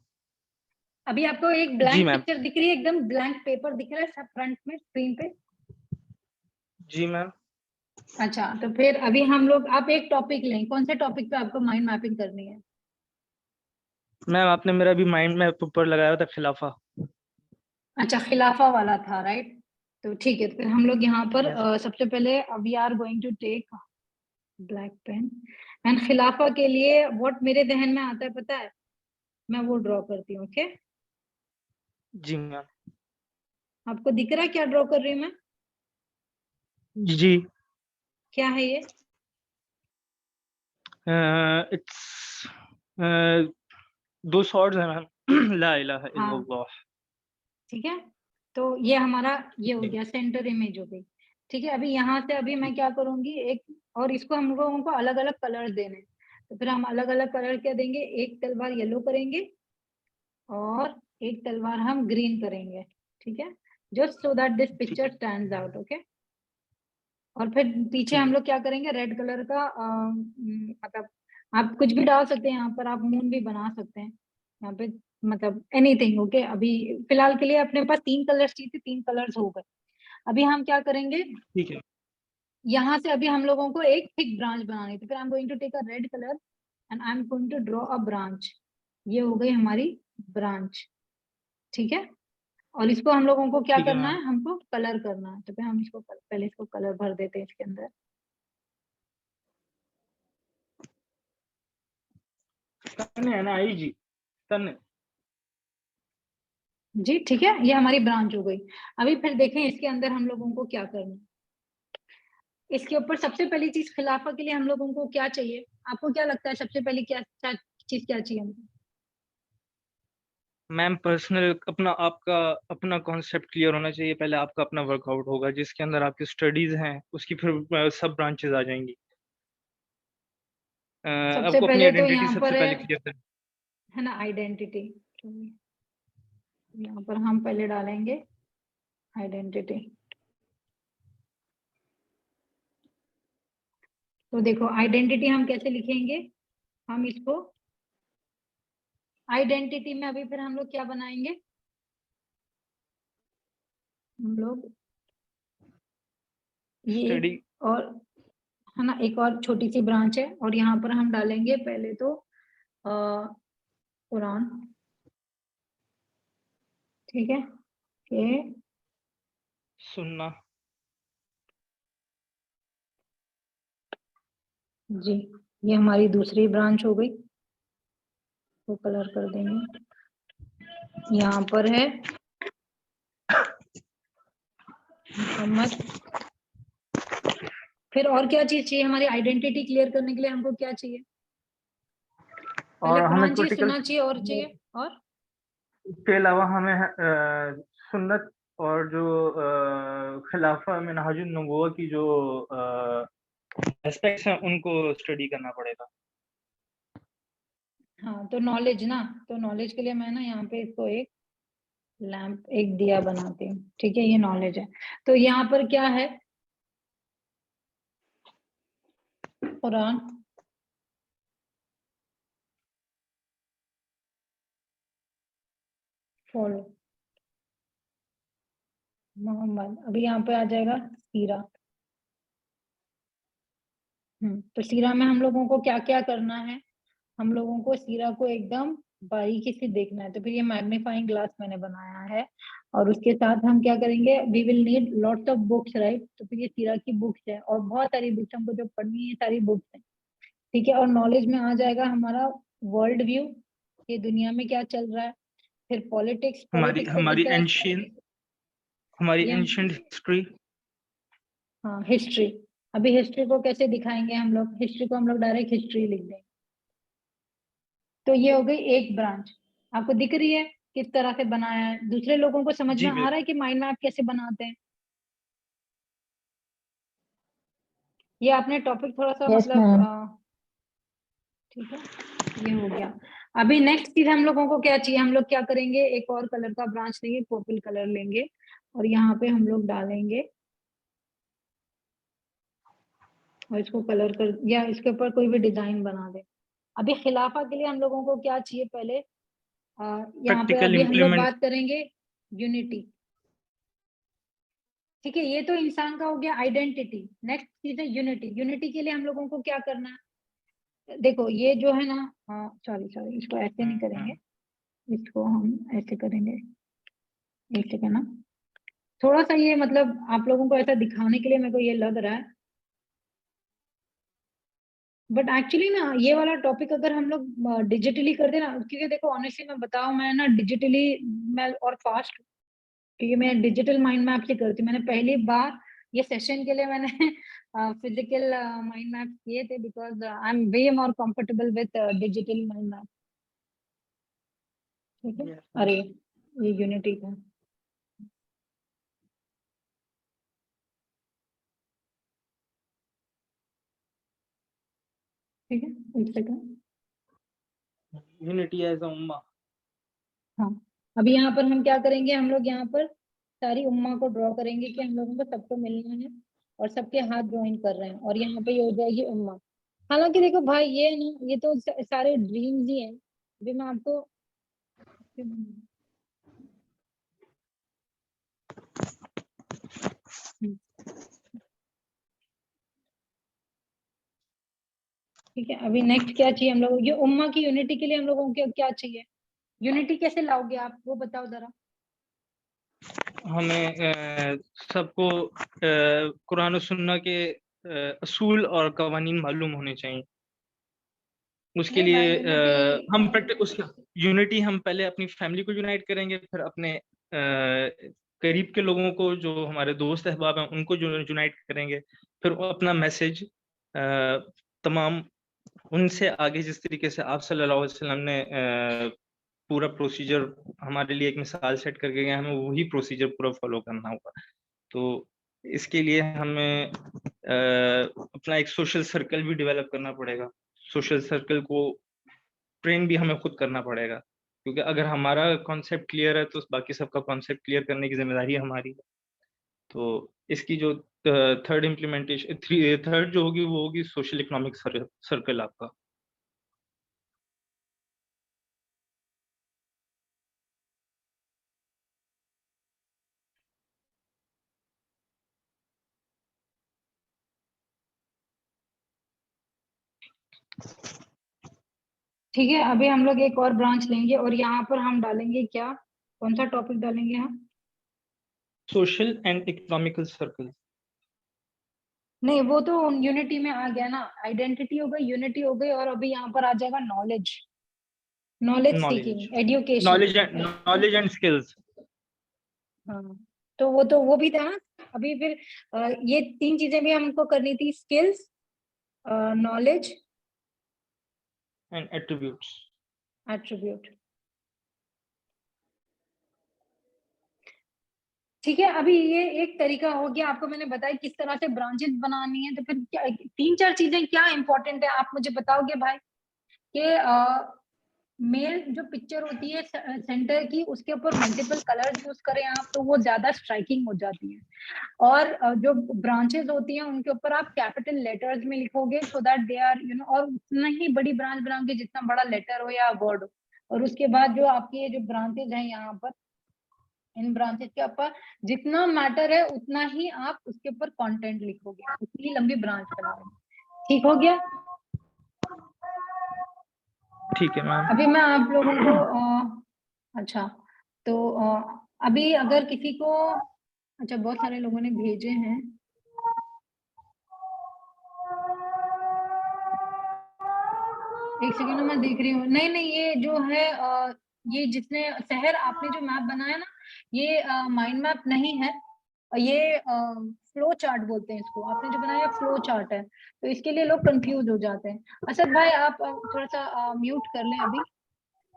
A: अभी आपको एक
F: जी
A: ब्लैंक
F: मैम।
A: पिक्चर दिख रही है, एकदम ब्लैंक पेपर दिख रहा है सब फ्रंट में स्क्रीन पे?
F: जी मैम।
A: अच्छा तो फिर अभी हम लोग, आप एक टॉपिक लें, कौन से टॉपिक पे आपको माइंड मैपिंग करनी है?
F: मैम आपने मेरा भी माइंड मैप ऊपर लगाया था, खिलाफा।
A: अच्छा खिलाफा वाला था राइट? तो ठीक है, फिर हम लोग यहाँ पर
F: Yes.
A: सबसे पहले we are going to take black pen and खिलाफा के लिए व्हाट मेरे जहन में आता है पता है, मैं वो ड्रॉ करती हूँ, ओके?
F: जी मैम।
A: आपको दिख रहा है क्या ड्रॉ कर रही हूँ मैं?
F: जी
A: क्या है ये?
F: इट्स दो सॉर्ड्स हैं मैम। ला इलाहा
A: हाँ
F: इल्लल्लाह।
A: ठीक है, तो ये हमारा ये हो
F: जी
A: गया सेंटर इमेज हो गई, ठीक है। अभी यहाँ से अभी मैं क्या करूंगी, एक और इसको हम लोगों को अलग अलग कलर देने हैं। तो फिर हम अलग अलग कलर क्या देंगे, एक तलवार येलो करेंगे और एक तलवार हम ग्रीन करेंगे, ठीक है। Just so that this picture stands out, okay. और फिर पीछे हम लोग क्या करेंगे, रेड कलर का मतलब आप कुछ भी डाल सकते हैं यहाँ पर, आप मून भी बना सकते हैं यहाँ पे, मतलब एनीथिंग, ओके। अभी फिलहाल के लिए अपने पास 3 कलर्स चाहिए थे, 3 कलर्स हो गए। अभी हम क्या करेंगे,
F: ठीक है।
A: यहाँ से अभी हम लोगों को एक थिक ब्रांच बनानी थी, फिर I am going to take a red colour and I am going to draw a branch. ये हो गई हमारी ब्रांच, ठीक है। और इसको हम लोगों को क्या
F: ठीक है
A: करना
F: मैम।
A: है, हमको कलर करना है। तो फिर हम इसको पहले इसको कलर भर देते हैं इसके अंदर।
F: तन्ने है ना आई जी, तन्ने।
A: जी ठीक है, ये हमारी ब्रांच हो गई। अभी फिर देखें इसके अंदर हम लोगों को क्या करना है। इसके ऊपर सबसे पहली चीज खिलाफा के लिए हम लोगों को क्या चाहिए, आपको क्या लगता है सबसे पहली क्या चीज क्या चाहिए हमको?
F: मैम पर्सनल अपना आपका अपना कॉन्सेप्ट क्लियर होना चाहिए। पहले आपका अपना वर्कआउट होगा जिसके अंदर आपकी स्टडीज हैं, उसकी फिर सब ब्रांचेस आ जाएंगी।
A: सबसे
F: आपको अपनी
A: पहले तो
F: आइडेंटिटी
A: यहाँ
F: सबसे
A: पर
F: पहले क्लियर करनी
A: है ना आइडेंटिटी। यहाँ पर हम पहले डालेंगे आइडेंटिटी। तो देखो आइडेंटिटी हम कैसे लिखेंगे, हम इसको आइडेंटिटी में अभी फिर हम लोग क्या बनाएंगे, हम लोग ये
F: स्टडी।
A: और है ना एक और छोटी सी ब्रांच है, और यहाँ पर हम डालेंगे पहले तो कुरान, ठीक है। ये
F: सुनना।
A: जी, ये हमारी दूसरी ब्रांच हो गई, तो कलर कर देंगे। यहाँ पर है मोहम्मद। फिर और क्या चीज चाहिए हमारी आइडेंटिटी क्लियर करने के लिए, हमको क्या चाहिए, पहले
F: और हमें
A: कुरान चाहिए,
F: क्रिटिकल
A: सुनना चाहिए, और चाहिए और
F: के अलावा हमें सुन्नत और जो खिलाफा मिनहाजुन नबुव्वह की जो एस्पेक्ट्स हैं उनको स्टडी करना पड़ेगा।
A: हाँ तो नॉलेज ना, तो नॉलेज के लिए मैं ना यहाँ पे इसको एक लैंप एक दिया बनाती हूँ, ठीक है। ये नॉलेज है। तो यहाँ पर क्या है, कुरान, फॉलो, मोहम्मद। अभी यहाँ पे आ जाएगा सीरा। तो सीरा में हम लोगों को क्या क्या करना है, हम लोगों को सीरा को एकदम बारीकी से देखना है। तो फिर ये मैग्नीफाइंग ग्लास मैंने बनाया है, और उसके साथ हम क्या करेंगे, we will need lots of books, right. तो फिर ये सीरा की बुक्स है, और बहुत सारी बुक्स हमको जो पढ़नी है, सारी बुक्स है, ठीक है। और नॉलेज में आ जाएगा हमारा वर्ल्ड व्यू, ये दुनिया में क्या चल रहा है। फिर पॉलिटिक्स,
F: हमारी
A: पॉलिटिक्स
F: हमारी
A: का
F: हमारी
A: ये
F: एंशिएंट हिस्ट्री।
A: हाँ हिस्ट्री। अभी हिस्ट्री को कैसे दिखाएंगे हम लोग, हिस्ट्री को हम लोग डायरेक्ट हिस्ट्री लिख देंगे। तो ये हो गई एक ब्रांच, आपको दिख रही है किस तरह से बनाया है, दूसरे लोगों को समझ में
F: जी
A: आ रहा है कि माइंड मैप कैसे बनाते हैं। ये आपने टॉपिक थोड़ा सा मतलब ठीक है, ये हो गया। अभी नेक्स्ट चीज हम लोगों को क्या चाहिए, हम लोग क्या करेंगे, एक और कलर का ब्रांच लेंगे, पर्पल कलर लेंगे, और यहाँ पे हम लोग डालेंगे, और इसको कलर कर, या इसके ऊपर कोई भी डिजाइन बना दे। अभी खिलाफा के लिए हम लोगों को क्या चाहिए पहले, यहाँ पे
F: प्रैक्टिकल
A: अभी हम लोग
F: इम्प्लीमेंट।
A: बात करेंगे यूनिटी, ठीक है। ये तो इंसान का हो गया आइडेंटिटी। नेक्स्ट चीज है यूनिटी। यूनिटी के लिए हम लोगों को क्या करना है, देखो ये जो है ना, सॉरी सॉरी, इसको ऐसे नहीं करेंगे, इसको हम ऐसे करेंगे, एक सेकंड ना, थोड़ा सा ये मतलब आप लोगों को ऐसा दिखाने के लिए मेरे को ये लग रहा है, बट एक्चुअली ना ये वाला टॉपिक अगर हम लोग डिजिटली कर दे ना, क्योंकि देखो ऑनेस्टली मैं बताऊं, मैं ना डिजिटली मैं और फास्ट, क्योंकि मैं डिजिटल माइंड मैप से करती हूँ। मैंने पहली बार ये सेशन के लिए मैंने फिजिकल माइंड मैप किए थे, because I am way more comfortable with digital mind map, ठीक है। अरे ये यूनिटी था, ठीक है, एक सेकंड।
F: यूनिटी एज अ उम्मा।
A: हाँ, अभी यहाँ पर हम क्या करेंगे, हम लोग यहाँ पर सारी उम्मा को ड्रॉ करेंगे कि हम लोगों को सबको मिलना है और सबके हाथ ज्वाइन कर रहे हैं और यहाँ पे ये हो जाएगी उम्मा। हालांकि देखो भाई ये ना, ये तो सारे ड्रीम्स ही हैं। अभी मैं आपको ठीक है, अभी नेक्स्ट क्या चाहिए हम लोग, ये उम्मा की यूनिटी के लिए हम लोगों को क्या चाहिए, यूनिटी कैसे लाओगे आप वो बताओ जरा।
F: हमें सबको कुरान और सुन्ना के असूल और कवानीन मालूम होने चाहिए। उसके
A: नहीं भाई,
F: लिए हम उसके यूनिटी हम पहले अपनी फैमिली को यूनाइट करेंगे, फिर अपने करीब के लोगों को जो हमारे दोस्त अहबाब हैं उनको यूनाइट करेंगे, फिर वो अपना मैसेज तमाम उनसे आगे, जिस तरीके से आप सल्लल्लाहु अलैहि वसल्लम ने पूरा प्रोसीजर हमारे लिए एक मिसाल सेट करके गए, हमें वही प्रोसीजर पूरा फॉलो करना होगा। तो इसके लिए हमें अपना एक सोशल सर्कल भी डेवलप करना पड़ेगा। सोशल सर्कल को ट्रेन भी हमें खुद करना पड़ेगा, क्योंकि अगर हमारा कॉन्सेप्ट क्लियर है तो बाकी सबका कॉन्सेप्ट क्लियर करने की जिम्मेदारी हमारी है। तो इसकी जो थर्ड जो होगी वो होगी सोशल इकोनॉमिक सर्कल आपका।
A: ठीक है, अभी हम लोग एक और ब्रांच लेंगे और यहाँ पर हम डालेंगे क्या, कौन सा टॉपिक डालेंगे हम?
F: Social and economical circle.
A: नहीं, वो तो यूनिटी में आ गया ना, आइडेंटिटी हो गई, यूनिटी हो गई, और अभी यहाँ पर आ जाएगा knowledge, knowledge seeking, education.
F: Knowledge and skills.
A: हाँ, तो वो भी था ना। अभी फिर ये 3 चीजें भी हमको करनी थी, skills, knowledge
F: and attributes.
A: Attribute. ठीक है, अभी ये एक तरीका हो गया, आपको मैंने बताया किस तरह से ब्रांचेस बनानी है। तो फिर क्या 3-4 चीजें क्या इंपॉर्टेंट है आप मुझे बताओगे भाई, कि मेल जो पिक्चर होती है सेंटर की, उसके ऊपर मल्टीपल कलर्स यूज करें आप, तो वो ज्यादा स्ट्राइकिंग हो जाती है। और जो ब्रांचेस होती हैं उनके ऊपर आप कैपिटल लेटर्स में लिखोगे, सो दैट दे आर और उतना ही बड़ी ब्रांच बनाओगे जितना बड़ा लेटर हो या वर्ड हो। और उसके बाद जो आपकी ये जो ब्रांचेज हैं यहाँ पर, इन ब्रांचेस के ऊपर जितना मैटर है उतना ही आप उसके ऊपर कंटेंट लिखोगे, उतनी लंबी ब्रांच बनाओगे। ठीक हो गया?
F: ठीक है मैम।
A: अभी मैं आप लोगों को अच्छा, तो अभी अगर किसी को, अच्छा बहुत सारे लोगों ने भेजे हैं, एक सेकंड मैं देख रही हूँ। नहीं नहीं, ये जो है ये जिसने शहर आपने जो मैप बनाया ना, ये माइंड मैप नहीं है, ये फ्लो चार्ट बोलते हैं इसको। आपने जो बनाया फ्लो चार्ट है, तो इसके लिए लोग कंफ्यूज हो जाते हैं। असद भाई आप थोड़ा सा म्यूट कर लें अभी।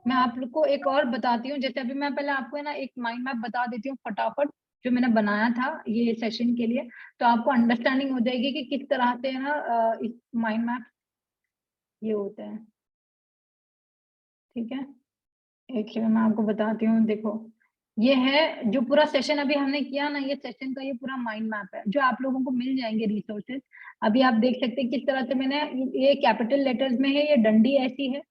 A: मैं आप लोग को एक और बताती हूँ, जैसे अभी मैं पहले आपको है ना एक माइंड मैप बता देती हूँ फटाफट, जो मैंने बनाया था ये सेशन के लिए, तो आपको अंडरस्टैंडिंग हो जाएगी कि किस तरह से है ना इस माइंड मैप ये होता है। ठीक है, एक सेकंड मैं आपको बताती हूँ। देखो, ये है जो पूरा सेशन अभी हमने किया ना, ये सेशन का ये पूरा माइंड मैप है जो आप लोगों को मिल जाएंगे रिसोर्सेज। अभी आप देख सकते हैं किस तरह से मैंने, ये कैपिटल लेटर्स में है, ये डंडी ऐसी है,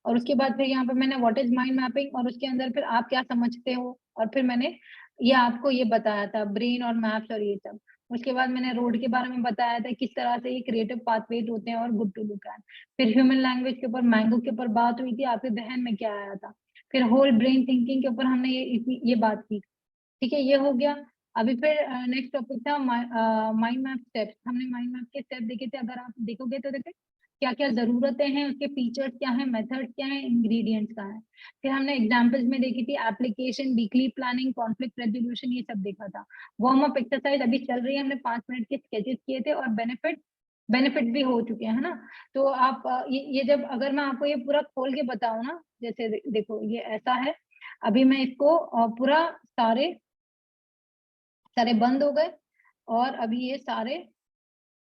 A: और उसके बाद फिर यहाँ पे मैंने व्हाट इज माइंड मैपिंग, और उसके अंदर फिर आप क्या समझते हो, और फिर मैंने ये आपको ये बताया था ब्रेन और मैप्स और ये सब। उसके बाद मैंने रोड के बारे में बताया था किस तरह से ये क्रिएटिव पाथवेज होते हैं और गुड टू लुक एट। फिर ह्यूमन लैंग्वेज के ऊपर मैंगो के ऊपर बात हुई थी, आपके जहन में क्या आया था। फिर होल ब्रेन थिंकिंग के ऊपर हमने ये बात की। ठीक है, ये हो गया। अभी फिर नेक्स्ट टॉपिक था माइंड मैप स्टेप्स। हमने माइंड मैप के स्टेप देखे थे, अगर आप देखोगे तो देखे क्या क्या जरूरतें हैं, उसके फीचर्स क्या है, मेथड्स क्या है, इंग्रेडिएंट्स क्या है। फिर हमने एग्जांपल्स में देखी थी application, weekly planning, conflict resolution, ये सब देखा था। वार्म अप एक्सरसाइज अभी चल रही है, हमने 5 मिनट के स्केचेस किए थे, और बेनिफिट भी हो चुके हैं, है ना। तो आप ये जब अगर मैं आपको ये पूरा खोल के बताऊं ना, जैसे देखो ये ऐसा है, अभी मैं इसको पूरा सारे बंद हो गए, और अभी ये सारे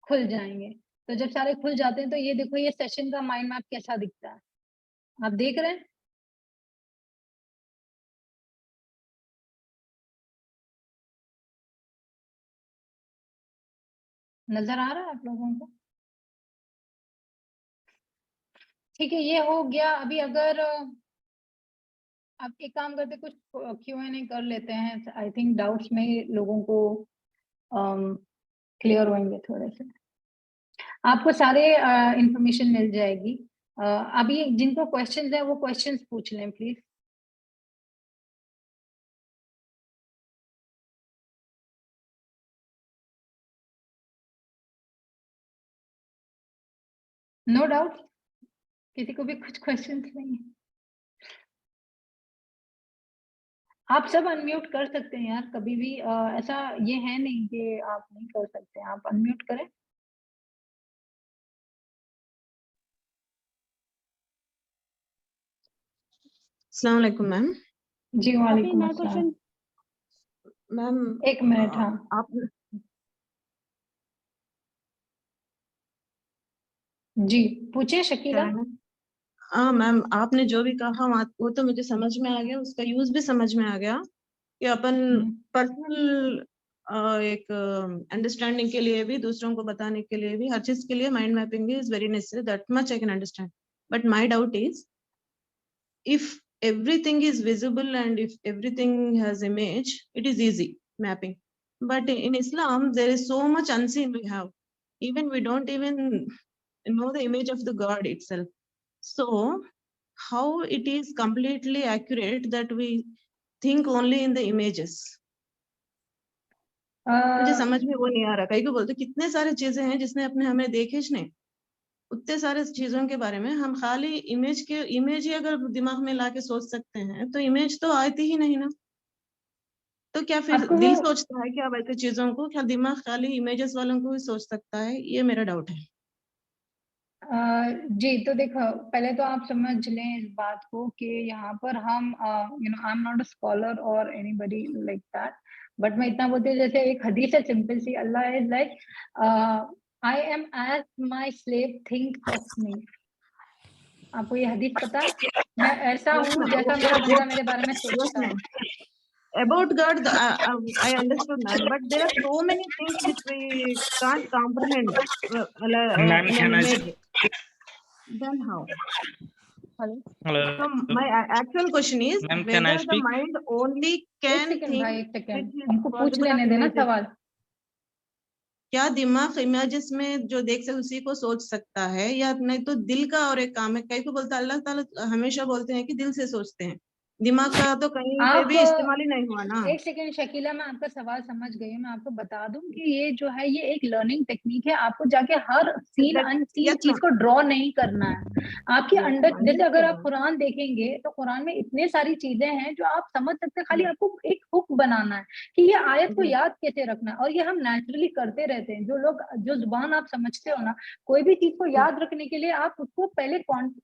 A: खुल जाएंगे। तो जब सारे खुल जाते हैं तो ये देखो, ये सेशन का माइंड मैप कैसा दिखता है, आप देख रहे हैं। नजर आ रहा है आप लोगों को? ठीक है, ये हो गया। अभी अगर आप एक काम करते, कुछ Q&A कर लेते हैं। आई थिंक डाउट्स में लोगों को क्लियर होंगे थोड़े से। आपको सारे इंफॉर्मेशन मिल जाएगी। अभी जिनको क्वेश्चंस है वो क्वेश्चंस पूछ लें प्लीज। नो डाउट, किसी को भी कुछ क्वेश्चंस नहीं है? आप सब अनम्यूट कर सकते हैं यार, कभी भी ऐसा ये है नहीं कि आप नहीं कर सकते, आप अनम्यूट करें।
G: अस्सलाम वालेकुम मैम।
A: जी वालेकुम अस्सलाम।
G: मैम
A: एक मिनट। हाँ
G: आप
A: जी पूछिए शकीला।
G: हाँ मैम, आपने जो भी कहा वो तो मुझे समझ में आ गया, उसका यूज भी समझ में आ गया कि अपन पर्सनल एक अंडरस्टैंडिंग के लिए भी, दूसरों को बताने के लिए भी, हर चीज के लिए mind mapping is very necessary, that much I can understand. But my doubt is, if everything is visible and if everything has image, it is easy mapping. But in Islam there is so much unseen we have, even we don't even know the image of the God itself. So how it is completely accurate that we think only in the images? मुझे समझ में वो नहीं आ रहा। कई को बोलते कितने सारे चीजें हैं जिसने अपने हमें देखे नहीं, उतने सारे चीजों के बारे में हम खाली इमेज ही अगर दिमाग में लाके सोच सकते हैं तो इमेज तो आती ही नहीं ना। तो क्या फिर दिल सोचता है क्या वैसे चीजों को? क्या दिमाग खाली इमेजेस वालों को ही सोच सकता है? ये मेरा डाउट है।
A: जी तो देखो, पहले तो आप समझ लें इस बात को कि यहाँ पर हम I am not a scholar और एनीबडी लाइक दैट, बट मैं इतना बोलती हूँ, जैसे एक हदीस है सिंपल सी, Allah is like I am as my slave think of me. आपको ये हदीस पता है? मैं ऐसा हूँ जैसा मेरा बंदा मेरे बारे में सोचता है।
G: About God, I understood, ma'am, but there are so many things which we can't comprehend
F: Ma'am,
G: in
F: can
G: an
F: I
G: image. Then how?
F: Hello.
G: So my actual question is,
F: Ma'am, can I
G: whether the
F: speak?
G: mind only
A: एक
G: can
A: second
G: think
A: भाई, एक second,
G: which is
A: उनको पूछ
G: possible
A: लेने
G: of
A: देना
G: images.
A: सवाल।
G: क्या दिमाग इमेजेस में जो देख सकते उसी को सोच सकता है, या नहीं तो दिल का और एक काम है? कई को बोलता है, अल्लाह ताला हमेशा बोलते हैं कि दिल से सोचते हैं, दिमाग का तो कहीं पे भी इस्तेमाल ही नहीं हुआ ना।
A: एक सेकंड शकीला, मैं आपका सवाल समझ गई। मैं आपको बता दूं कि ये जो है ये एक लर्निंग टेक्निक है। आपको जाके हर सीन अनसीन चीज को ड्रॉ नहीं करना है। आपके अंदर, जैसे अगर आप कुरान देखेंगे तो कुरान में इतने सारी चीजें हैं जो आप समझ सकते हैं। खाली आपको एक हुक बनाना है कि ये आयत को याद कैसे रखना है, और ये हम नेचुरली करते रहते हैं। जो लोग, जो जुबान आप समझते हो ना, कोई भी चीज को याद रखने के लिए आप उसको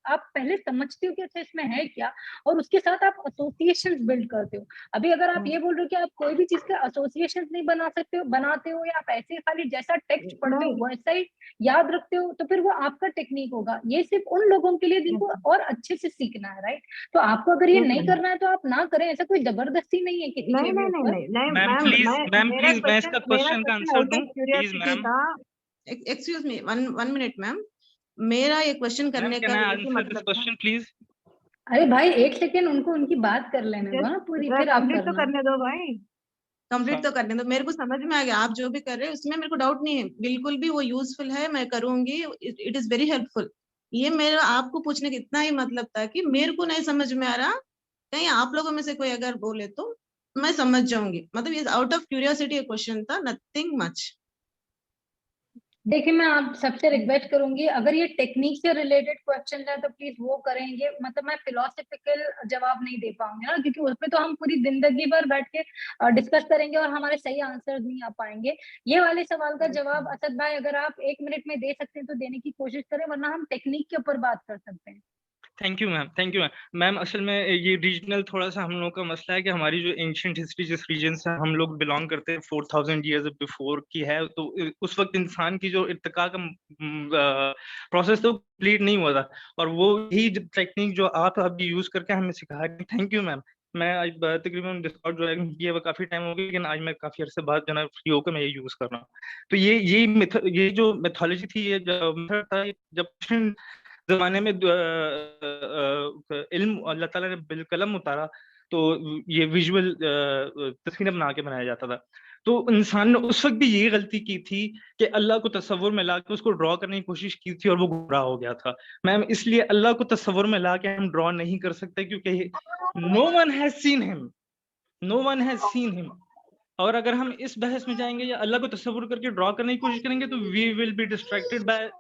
A: आप पहले समझते हो कि अच्छा इसमें है क्या, और उसके साथ आप एसोसिएशंस बिल्ड करते हो। अभी अगर आप ये बोल रहे हो कि आप कोई भी चीज के एसोसिएशंस नहीं बनाते हो, या आप ऐसे खाली जैसा टेक्स्ट पढ़ते हो वैसा ही याद रखते हो, तो फिर वो आपका टेक्निक होगा। ये सिर्फ उन लोगों के लिए जिनको और अच्छे से सीखना है, राइट? तो आपको अगर ये नहीं करना है तो आप ना करें, ऐसा कोई जबरदस्ती नहीं है किसी के ऊपर।
F: मैम प्लीज मैं इसका क्वेश्चन का आंसर दूं please ma'am.
G: Excuse me, one minute ma'am. मेरा ये क्वेश्चन करने का
F: मतलब क्वेश्चन प्लीज।
A: अरे भाई एक सेकेंड, उनको उनकी बात कर लेने दो ना पूरी, फिर आप
G: कंप्लीट तो
A: करना।
G: करने दो भाई, कंप्लीट तो करने दो। मेरे को समझ में आ गया आप जो भी कर रहे हैं, उसमें मेरे को डाउट नहीं है, बिल्कुल भी वो यूजफुल है, मैं करूंगी, इट इज वेरी हेल्पफुल। ये मेरा आपको पूछने का इतना ही मतलब था कि मेरे को नहीं समझ में आ रहा, कहीं आप लोगों में से कोई अगर बोले तो मैं समझ जाऊंगी। मतलब ये आउट ऑफ क्यूरियोसिटी क्वेश्चन था, नथिंग मच।
A: देखिए मैं आप सबसे रिक्वेस्ट करूंगी, अगर ये टेक्निक से रिलेटेड क्वेश्चन है तो प्लीज वो करेंगे। मतलब मैं फिलोसफिकल जवाब नहीं दे पाऊंगी ना, क्योंकि उसमें तो हम पूरी जिंदगी भर बैठ के डिस्कस करेंगे और हमारे सही आंसर नहीं आ पाएंगे। ये वाले सवाल का जवाब असद भाई अगर आप 1 मिनट में दे सकते हैं तो देने की कोशिश करें, वरना हम टेक्निक के ऊपर बात कर सकते हैं।
F: Thank you ma'am, thank you ma'am. Ma'am असल में ये रीजनल थोड़ा सा हम लोगों का मसला है कि हमारी जो एंशिएंट हिस्ट्री जिस रीजन से हम लोग बिलोंग करते हैं 4000 ईयर्स बिफोर की है, तो उस वक्त इंसान की जो इर्तिका का प्रोसेस तो कंप्लीट नहीं हुआ था, और वो ही टेक्निक जो आप अभी यूज करके हमें सिखा रहे हैं। थैंक यू मैम, मैं आज तकरीबन डिस्कॉर्ड ज्वाइन किया हुआ काफी टाइम हो गया, लेकिन आज मैं काफी अरसे बाद जो है फ्री होकर मैं ये यूज कर रहा हूँ। तो ये जो मेथोलॉजी थी, ये मेथड था, जब जमाने में इल्म अल्लाह ताला ने बिलकलम उतारा, तो ये विजुअल तस्वीरें बना के बनाया जाता था। तो इंसान ने उस वक्त भी यही गलती की थी कि अल्लाह को तस्वुर में ला के उसको ड्रॉ करने की कोशिश की थी और वो गुमराह हो गया था। मैम, इसलिए अल्लाह को तस्वुर में ला के हम ड्रॉ नहीं कर सकते, क्योंकि no one has seen him, no one has seen him. और अगर हम इस बहस में जाएंगे या अल्लाह को तस्वुर करके ड्रॉ करने की कोशिश करेंगे, तो we will be distracted by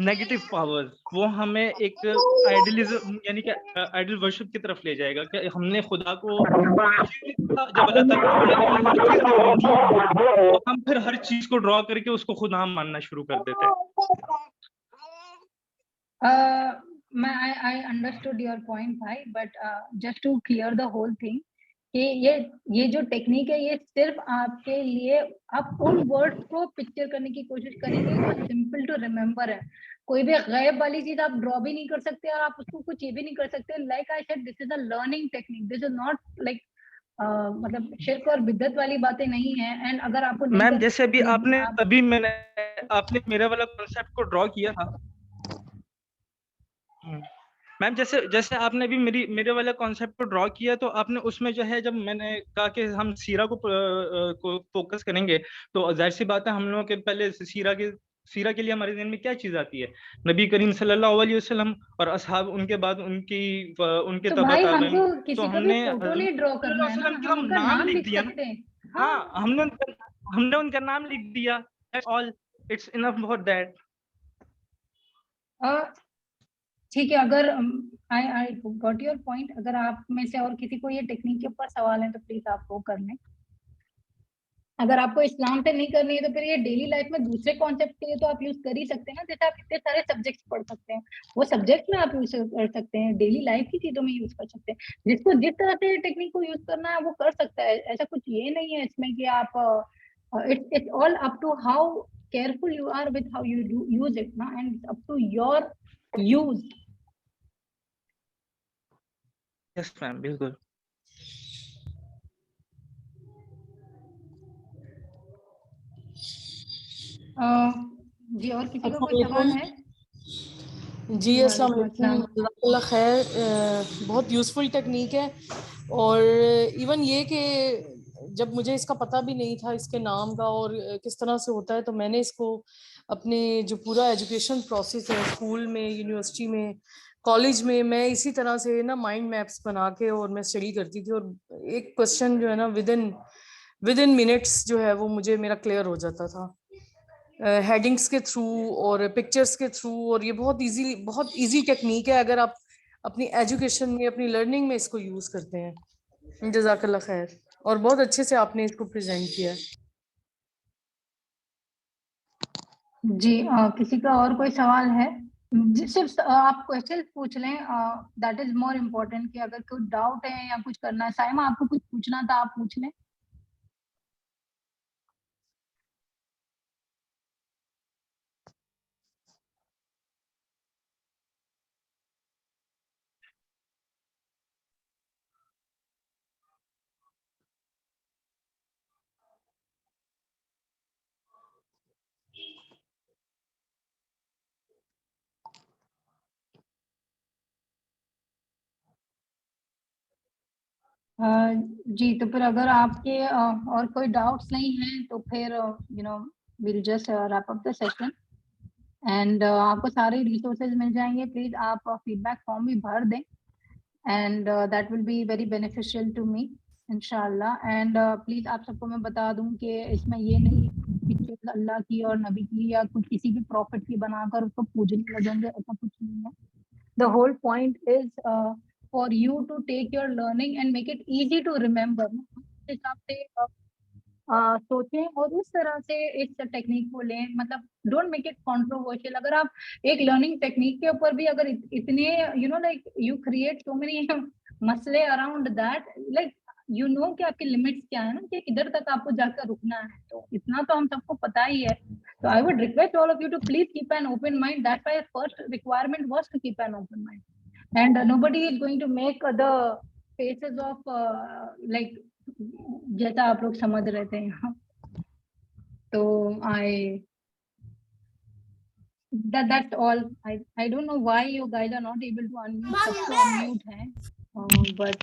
F: negative powers. वो हमें एक आइडियलिज्म यानी कि आइडियल वर्शिप की तरफ ले जाएगा कि हमने खुदा को जब अल्लाह ताला तो हम फिर हर चीज को ड्रॉ करके उसको खुदा मानना शुरू कर देते हैं।
A: I understood your point, bhai, but just to clear the whole thing, कि ये जो टेक्निक है, ये सिर्फ आपके लिए, आप उन वर्ड्स को पिक्चर करने की कोशिश करेंगे जो सिंपल टू रिमेम्बर है। कोई भी गैब वाली चीज आप ड्रॉ भी नहीं कर सकते और आप उसको कुछ ये भी नहीं कर सकते। Like I said, this is a learning technique, this is not like मतलब शिर्क और बिद्दत वाली बातें नहीं है। एंड अगर आपको
F: मैम, जैसे अभी आपने मेरा वाला कॉन्सेप्ट को ड्रॉ किया था मैम, जैसे आपने भी मेरे वाला कॉन्सेप्ट को ड्रॉ किया, तो आपने उसमें जो है, जब मैंने कहा कि हम सीरा को फोकस करेंगे, तो जाहिर सी बात है हम लोगों के पहले सीरा के लिए हमारे ज़हन में क्या चीज आती है? नबी करीम सल्लल्लाहु अलैहि वसल्लम और असहाब, उनके बाद उनके
A: तो भाई
F: तबा
A: हमको किसी
F: तो
A: का भी फोटो नहीं ड्रॉ करना है ना, हम उनका नाम लिख सकते हैं।
F: हाँ, हमने उनका नाम लिख दिया, all, it's enough for that.
A: ठीक है, अगर आई गॉट योर पॉइंट। अगर आप में से और किसी को ये टेक्निक के ऊपर सवाल है तो प्लीज आप वो कर लें। अगर आपको इस्लाम पे नहीं करनी है तो फिर ये डेली लाइफ में दूसरे कॉन्सेप्ट के लिए तो आप यूज कर ही सकते हैं ना। जैसे आप इतने सारे सब्जेक्ट्स पढ़ सकते हैं, वो सब्जेक्ट में आप यूज कर सकते हैं, डेली लाइफ की चीजों में यूज कर सकते हैं। जिसको जिस तरह से टेक्निक को यूज करना है वो कर सकता है। ऐसा कुछ ये नहीं है इसमें कि आप it's all up to how careful you are with how you use it ना, and up to your use.
F: Yes ma'am, बिल्कुल।
A: जी, और किसी का कोई सवाल है?
H: जी, अस्सलाम वालेकुम, जज़ाकल्लाह खैर। बहुत यूज़फुल टेक्निक है, और इवन ये कि जब मुझे इसका पता भी नहीं था इसके नाम का और किस तरह से होता है, तो मैंने इसको अपने जो पूरा एजुकेशन प्रोसेस है, स्कूल में, यूनिवर्सिटी में, कॉलेज में, मैं इसी तरह से ना माइंड मैप्स बना के और मैं स्टडी करती थी, और एक क्वेश्चन जो है ना विद इन मिनट्स जो है वो मुझे मेरा क्लियर हो जाता था, हेडिंग्स के थ्रू और पिक्चर्स के थ्रू। और ये बहुत इजी टेक्निक है अगर आप अपनी एजुकेशन में, अपनी लर्निंग में इसको यूज करते हैं। जज़ाकल्लाह खैर, और बहुत अच्छे से आपने इसको प्रेजेंट किया।
A: जी, किसी का और कोई सवाल है? सिर्फ आप क्वेश्चन पूछ लें, दैट इज मोर इम्पोर्टेंट। कि अगर कोई डाउट है या कुछ करना है, साइमा आपको कुछ पूछना था, आप पूछ लें। जी, तो फिर अगर आपके और कोई डाउट्स नहीं हैं तो फिर will just wrap up the session. And आपको सारे रिसोर्सेज मिल जाएंगे। प्लीज आप फीडबैक फॉर्म भी भर दें, and that will be very beneficial to me इंशाल्लाह। एंड प्लीज आप सबको मैं बता दूं कि इसमें ये नहीं पिक्चर अल्लाह की और नबी की या कुछ किसी भी प्रॉफिट की बनाकर उसको पूजने लगेंगे, ऐसा कुछ नहीं है। The whole point is for you to take your learning and make it easy to remember। उस हिसाब से सोचें और उस तरह से इस टेक्निक को लें। मतलब डोंट मेक इट कंट्रोवर्शियल। अगर आप एक लर्निंग टेक्निक के ऊपर भी अगर इतने like you create so many मसले अराउंड दैट, लाइक कि आपकी लिमिट्स क्या है ना, कि किधर तक आपको जाकर रुकना है, तो इतना तो हम सबको पता ही है। तो I would request all of you to please keep an open mind. That's why first requirement was to keep an open mind, and nobody is going to make the faces of like जैसा आप लोग समझ रहे थे यहाँ, तो I that's all. I don't know why you guys are not able to unmute. सबको unmute है, but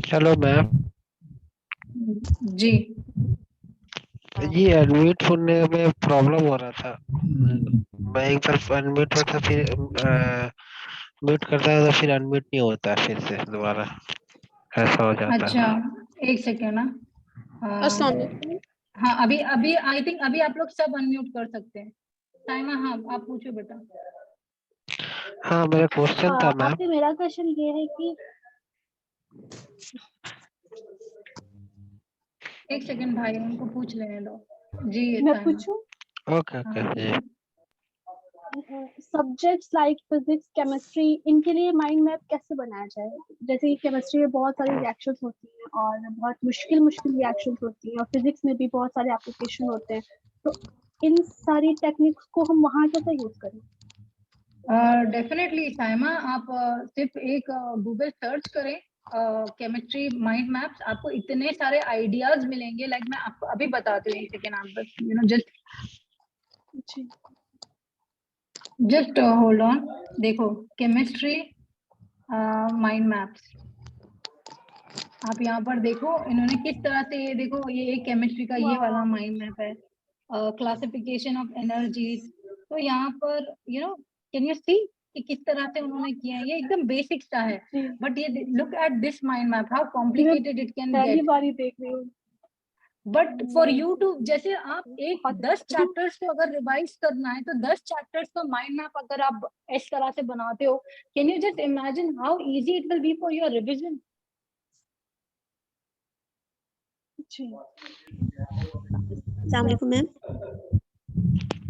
I: hello ma'am
A: ji
I: ji, unmute होने में प्रॉब्लम हो रहा था। मैं एक तरफ अनम्यूट होता फिर म्यूट करता है तो फिर अनम्यूट नहीं होता, फिर से दोबारा ऐसा हो जाता
A: अच्छा
I: है।
A: एक सेकेंड ना,
J: अस्सलाम वालेकुम।
A: हाँ अभी अभी आई थिंक अभी आप लोग सब अनम्यूट कर सकते हैं। साइमा हाँ आप पूछो बेटा।
I: हाँ, मेरा क्वेश्चन था मैम।
J: आपसे मेरा क्वेश्चन ये है कि
A: एक सेकेंड भाई उनको पूछ लेने दो। जी
J: मैं
A: साइमा।
J: पूछूं?
I: ओके ओके
A: हाँ
I: जी।
J: सब्जेक्ट्स लाइक फिजिक्स, केमिस्ट्री, इनके लिए माइंड मैप कैसे बनाया जाए? जैसे कि केमिस्ट्री में बहुत सारी रिएक्शंस होती हैं और बहुत मुश्किल रिएक्शंस होती हैं, और फिजिक्स में भी बहुत सारे एप्लीकेशन होते हैं, तो इन सारी टेक्निक्स को हम वहाँ कैसे यूज करें?
A: डेफिनेटली साइमा, आप सिर्फ एक गूगल सर्च करें केमिस्ट्री माइंड मैप्स, आपको इतने सारे आइडियाज मिलेंगे। लाइक मैं आपको अभी बताती हूँ, एक सेकेंड आप बस you know just hold on. देखो केमिस्ट्री माइंड मैप्स, आप यहाँ पर देखो इन्होंने किस तरह से, ये देखो ये एक केमिस्ट्री का ये वाला माइंड मैप है, क्लासिफिकेशन ऑफ एनर्जीज। तो यहाँ पर you know can you see कि किस तरह से उन्होंने किया है। ये एकदम बेसिक सा है, बट ये look at this mind map how complicated it can
J: पहली
A: गेट।
J: बार ही देख रही हूँ।
A: बट फॉर यू टू, जैसे आप एक 10 चैप्टर्स को अगर रिवाइज करना है तो 10 चैप्टर्स का माइंड मैप अगर आप इस तरह से बनाते हो, can you just imagine how easy it will be for your revision.
J: अस्सलाम वालेकुम मैम।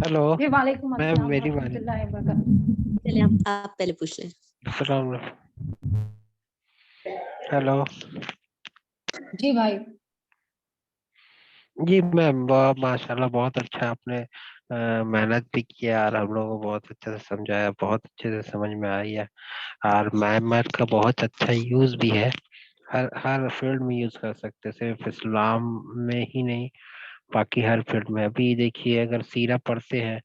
I: हेलो
A: जी वालेकुम
I: मैम,
A: अस्सलाम
I: मेरी बारी।
A: रहमतुल्लाहि व बरकातहू।
J: चलिए आप पहले पूछ लें।
I: अस्सलाम हेलो
A: जी भाई।
I: जी मैम, माशाल्लाह बहुत अच्छा आपने मेहनत भी किया और हम लोगों को बहुत अच्छे से समझाया, बहुत अच्छे से समझ में आई है। और मैथ का बहुत अच्छा यूज भी है, हर हर फील्ड में यूज कर सकते हैं, सिर्फ इस्लाम में ही नहीं, बाकी हर फील्ड में। अभी देखिए अगर सीरा पढ़ते हैं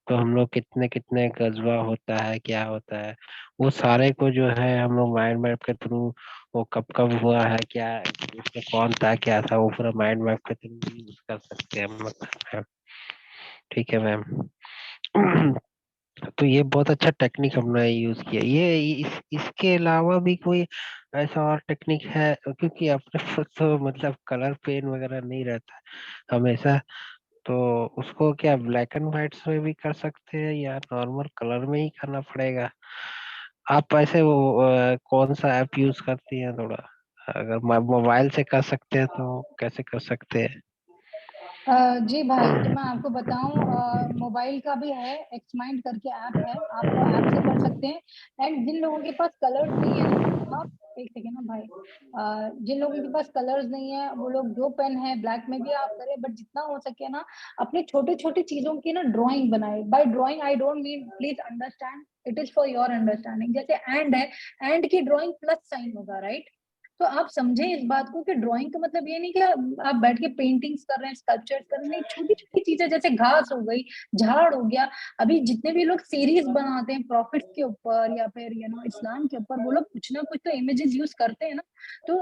I: तो हम लोग कितने कितने गजवा होता है, क्या होता है, वो सारे को जो है हम लोग माइंड मैप के थ्रू, वो कब कब हुआ है, क्या उसमें कौन था क्या था, वो पूरा माइंड मैप के थ्रू यूज कर सकते हैं हम लोग मैम। ठीक है मैम। तो ये बहुत अच्छा टेक्निक हमने यूज किया। ये इसके अलावा भी कोई ऐसा और टेक्निक है? क्योंकि अपने पास तो मतलब कलर पेन वगैरह नहीं रहता हमेशा, तो उसको क्या ब्लैक एंड व्हाइट में भी कर सकते हैं या नॉर्मल कलर में ही करना पड़ेगा? आप ऐसे वो कौन सा ऐप यूज करती हैं थोड़ा, अगर मोबाइल से कर सकते हैं तो कैसे कर सकते हैं?
A: जी भाई, तो मैं आपको बताऊं, मोबाइल का भी है, एक्स माइंड करके ऐप है, आप वो ऐप से कर सकते हैं। एंड जिन लोगों के पास कलर्स नहीं है ना, आप एक सेकेंड ना भाई, जिन लोगों के पास कलर्स नहीं है वो लोग जो पेन है ब्लैक में भी आप करें, बट जितना हो सके ना अपने छोटे छोटे चीजों की ना ड्राइंग बनाए। By drawing I don't mean, please understand, it is for your understanding. जैसे एंड है, एंड की ड्राइंग प्लस साइन होगा, राइट? तो आप समझे इस बात को कि ड्राइंग का मतलब ये नहीं कि आप बैठ के पेंटिंग्स कर रहे हैं, स्कल्पचर्स कर रहे हैं, नहीं, छोटी छोटी चीजें जैसे घास हो गई, झाड़ हो गया। अभी जितने भी लोग सीरीज बनाते हैं प्रॉफिट्स के ऊपर या फिर इस्लाम के ऊपर, वो लोग कुछ ना कुछ तो इमेजेस यूज करते हैं ना। तो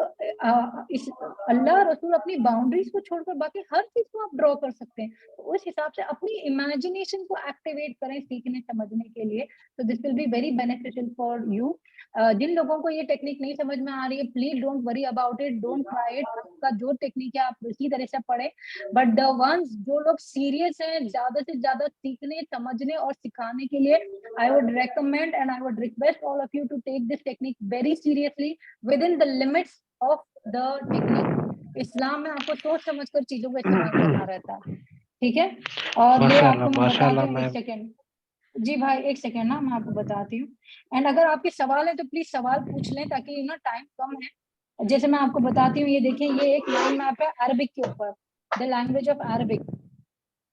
A: इस अल्लाह रसूल अपनी बाउंड्रीज को छोड़कर बाकी हर चीज को आप ड्रॉ कर सकते हैं। तो उस हिसाब से अपनी इमेजिनेशन को एक्टिवेट करें सीखने समझने के लिए, तो this will be very beneficial for you. जिन लोगों को ये टेक्निक नहीं समझ में आ रही है, please don't worry about it, don't try it. आपका जो टेक्निक है आप उसी तरह से पढ़े, बट द वंस जो लोग सीरियस हैं ज्यादा से ज्यादा सीखने समझने और सिखाने के लिए, I would recommend and I would request all of you to take this technique very seriously within the limits of the technique. Islam में आपको सोच समझ कर चीजों को इस्तेमाल करना रहता है, ठीक है? और ये आपको मैं बताती हूँ, एक सेकेंड जी भाई, एक सेकेंड ना, मैं आपको बताती हूँ। एंड अगर आपके सवाल है तो प्लीज सवाल पूछ लें, ताकि ना टाइम कम है। जैसे मैं आपको बताती हूँ, ये देखिए ये एक माइंड मैप है अरबिक के ऊपर, द लैंग्वेज ऑफ अरबिक।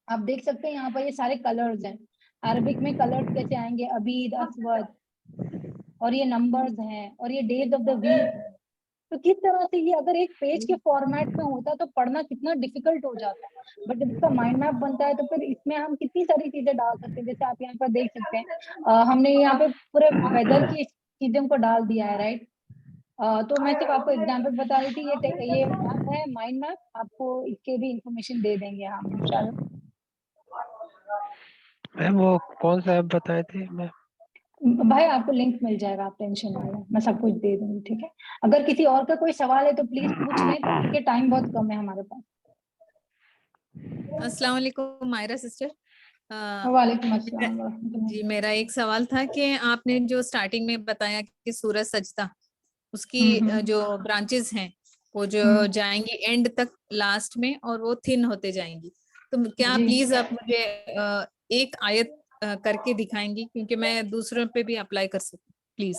A: आप देख सकते हैं यहाँ पर ये सारे कलर्स हैं। अरबिक में कलर्स कैसे आएंगे, अबीद, अस्वद, और ये नंबर्स हैं और ये डेज ऑफ द वीक, तो किस तरह से ये अगर एक पेज के फॉर्मेट में होता तो पढ़ना कितना डिफिकल्ट हो जाता है। बट जब इसका माइंड मैप बनता है तो फिर इसमें हम कितनी सारी चीजें डाल सकते हैं। जैसे आप यहाँ पर देख सकते हैं, हमने यहाँ पे पूरे वेदर की चीजों को डाल दिया है, राइट। तो मैं सिर्फ आपको एग्जांपल बता रही थी। ये ऐप है माइंड मैप, आपको इसके भी इंफॉर्मेशन दे देंगे हम इंशाल्लाह।
I: मैम वो कौन सा ऐप बताए थे मैम?
A: भाई आपको लिंक मिल जाएगा, आप टेंशन ना लें, मैं सब कुछ दे दूंगी, ठीक है। अगर किसी और का कोई सवाल है तो प्लीज पूछ लें, क्योंकि टाइम बहुत कम है हमारे पास।
K: अस्सलाम वालेकुम मायरा सिस्टर।
A: वालेकुम अस्सलाम वरहमतुल्लाह।
K: जी मेरा एक सवाल था कि आपने जो स्टार्टिंग में बताया कि सूरज सजदा उसकी जो ब्रांचेस हैं वो जो जाएंगी एंड तक लास्ट में और वो थिन होते जाएंगी, तो क्या
A: जी।
K: प्लीज आप मुझे एक आयत करके दिखाएंगी, क्योंकि मैं दूसरों पे भी अप्लाई कर सकूं प्लीज।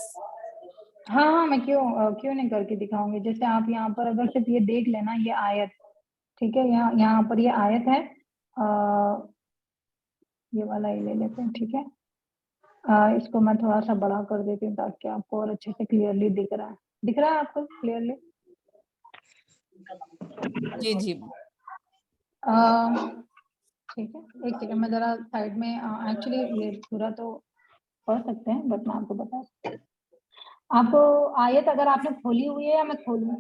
A: हाँ हाँ, मैं क्यों नहीं करके दिखाऊंगी। जैसे आप यहाँ पर अगर सिर्फ ये देख लेना, ये आयत, ठीक है, यहाँ पर ये आयत है, ये वाला ही ले लेते हैं, ठीक है। इसको मैं थोड़ा सा बड़ा कर देती हूँ ताकि आपको और अच्छे से क्लियरली दिख रहा है आपको क्लियरली?
K: जी जी
A: ठीक है, एक सेकंड, मैं जरा साइड में, एक्चुअली ये पूरा तो पढ़ सकते हैं बट मैं आपको बता, आपको आयत अगर आपने खोली हुई है या मैं खोलूं?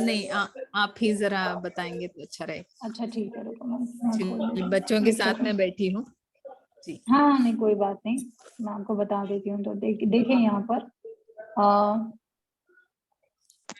K: नहीं आप ही जरा बताएंगे तो अच्छा रहे।
A: अच्छा ठीक है, रुको मैं खोल लेती हूँ।
K: बच्चों के
A: एक
K: साथ
A: सेकंड।
K: में बैठी हूँ जी।
A: हाँ नहीं कोई बात नहीं, मैं आपको बता देती हूँ। तो देखें यहाँ पर,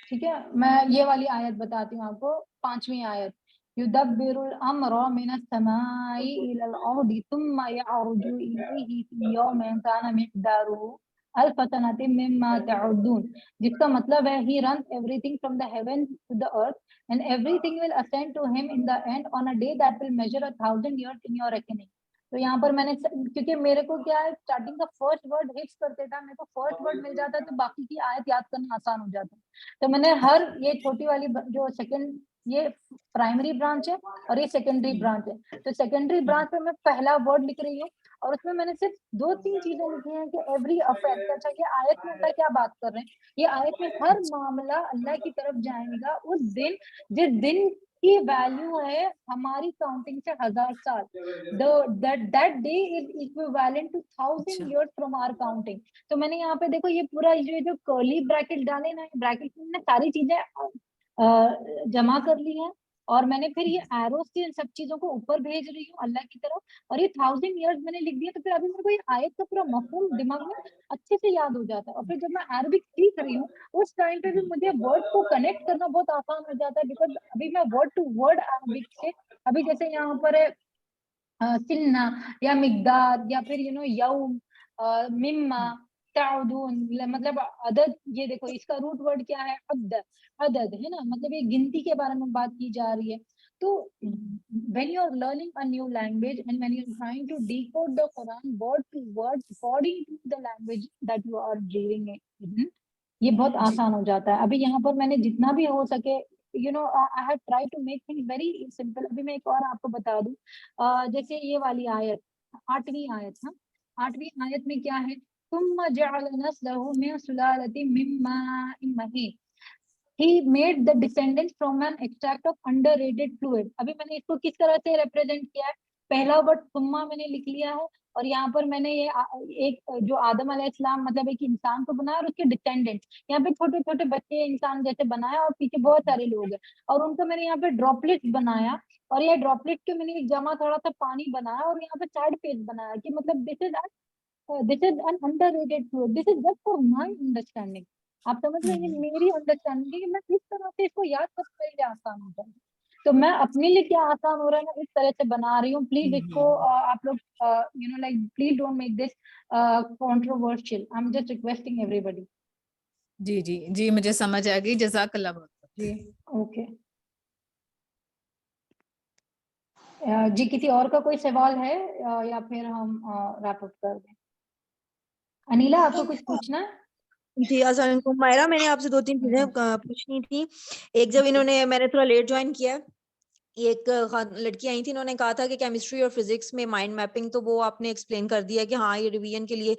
A: ठीक है, मैं ये वाली आयत बताती हूँ आपको, 5वीं आयत। युदब्बिरुल अम्रा मिनस समाई इलल अर्दि सुम्मा यअरुजु इलैहि फी यौमिन काना मिक़दारुहु अल्फ सनतिन मिम्मा तअउद्दून, जिसका मतलब है he runs everything from the heaven to the earth and everything will ascend to him in the end on a day that will measure 1000 years in your reckoning। तो यहाँ पर मैंने, क्योंकि मेरे को क्या है, स्टार्टिंग का फर्स्ट वर्ड हिट्स करते था, मेरे को फर्स्ट वर्ड मिल जाता है तो बाकी की आयत याद करना आसान हो जाता है। तो मैंने हर ये छोटी वाली जो सेकंड, ये प्राइमरी ब्रांच है और ये सेकेंडरी ब्रांच है, तो सेकेंडरी ब्रांच में मैं पहला वर्ड लिख रही हूँ और उसमें मैंने सिर्फ 2-3 चीजें लिखी हैं कि एवरी अफेक्ट। अच्छा, ये आयत में अल्लाह क्या बात कर रहे हैं, ये आयत में हर मामला अल्लाह की तरफ जाएगा उस दिन, जिस दिन की वैल्यू है हमारी काउंटिंग से 1000 साल। That day is equivalent to 1000 years from our counting. तो मैंने यहाँ पे देखो ये पूरा जो कर्ली ब्रैकेट डाले ना, ब्रैकेट में मैंने सारी चीजें जमा कर ली है और मैंने फिर ये एरोस की इन सब चीजों को ऊपर भेज रही हूँ अल्लाह की तरफ, और ये 1000 years मैंने लिख दिया। तो फिर अभी मेरे को ये आयत का पूरा मफहूम दिमाग में अच्छे से याद हो जाता है, और फिर जब मैं अरबिक सीख रही हूँ उस टाइम पे भी मुझे वर्ड को कनेक्ट करना बहुत आसान हो जाता है, बिकॉज अभी मैं वर्ड टू वर्ड अरबिक से, अभी जैसे यहाँ पर है सिन्ना या मिकदार या फिर यौम, मिम्मा ताउदून, मतलब अदद। ये देखो इसका रूट वर्ड क्या है, अदद है ना, मतलब ये गिनती के बारे में बात की जा रही है। तो when you are learning a new language and when you are trying to decode the Quran word to word according to the language that you are reading it, ये बहुत आसान हो जाता है। अभी यहाँ पर मैंने जितना भी हो सके, I have tried to make things very simple। अभी मैं एक और आपको बता दूं, जैसे ये वाली आयत, 8वीं आयत, हाँ 8वीं आयत में क्या है, तुम्मा जअल नस्लहु मिन सुलालतिन मिन माइन महीन, he made the descendants from an extract of underrated fluid। अभी मैंने इसको किस तरह से रिप्रेजेंट किया है, पहला वर्ड सुम्मा मैंने लिख लिया है और यहाँ पर मैंने ये एक जो आदम अलैहिस्सलाम मतलब एक इंसान को बनाया और उसके डिसेंडेंट्स, यहाँ पे छोटे छोटे बच्चे इंसान जैसे बनाया और पीछे बहुत सारे लोग हैं और उनको मैंने यहाँ पे ड्रॉपलेट्स बनाया और ये ड्रॉपलेट के मैंने एक जमा थोड़ा सा पानी बनाया और यहाँ पे साइड पेज बनाया कि मतलब this is an underrated fluid, this is just for my understanding. आप समझ रहे हैं, मेरी अंडरस्टैंडिंग है कि मैं इस तरह से इसको याद करना मेरे लिए आसान हो जाए। तो मैं अपने लिए क्या आसान हो रहा है ना, इस तरह से बना रही हूँ। प्लीज इसको आप लोग like please don't make this controversial, I am just requesting everybody.
K: जी जी जी मुझे समझ आ गई, जज़ाकल्लाह बहुत
A: जी ओके। जी किसी और का कोई सवाल है या फिर हम रैप अप कर दें? अनिला आपको कुछ पूछना है?
L: जी अस्सलाम वालेकुम मायरा, मैंने आपसे 2-3 चीजें पूछनी थी। एक, जब मैंने थोड़ा लेट ज्वाइन किया, एक लड़की आई थी, इन्होंने कहा था कि केमिस्ट्री और फिजिक्स में माइंड मैपिंग, तो वो आपने एक्सप्लेन कर दिया कि हाँ ये रिवीजन के लिए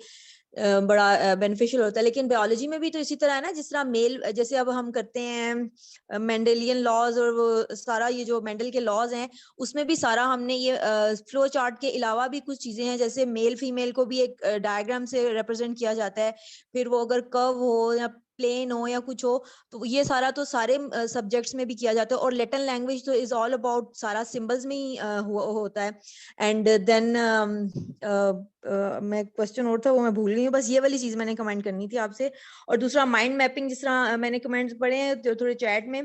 L: बड़ा बेनिफिशियल होता है। लेकिन बायोलॉजी में भी तो इसी तरह है ना, जिस तरह मेल, जैसे अब हम करते हैं मेंडेलियन लॉज और वो सारा ये जो मेंडल के लॉज हैं, उसमें भी सारा हमने ये फ्लो चार्ट के अलावा भी कुछ चीजें हैं, जैसे मेल फीमेल को भी एक डायग्राम से रिप्रेजेंट किया जाता है। फिर वो अगर कर्व हो या प्लेन हो या कुछ हो, तो ये सारा तो सारे सब्जेक्ट्स में भी किया जाता है। और लैटिन लैंग्वेज तो इज ऑल अबाउट सारा सिंबल्स में ही होता है। एंड देन मैं क्वेश्चन और था वो मैं भूल गई हूँ, बस ये वाली चीज मैंने कमेंट करनी थी आपसे। और दूसरा माइंड मैपिंग, जिस तरह मैंने कमेंट्स पढ़े हैं थोड़े चैट में,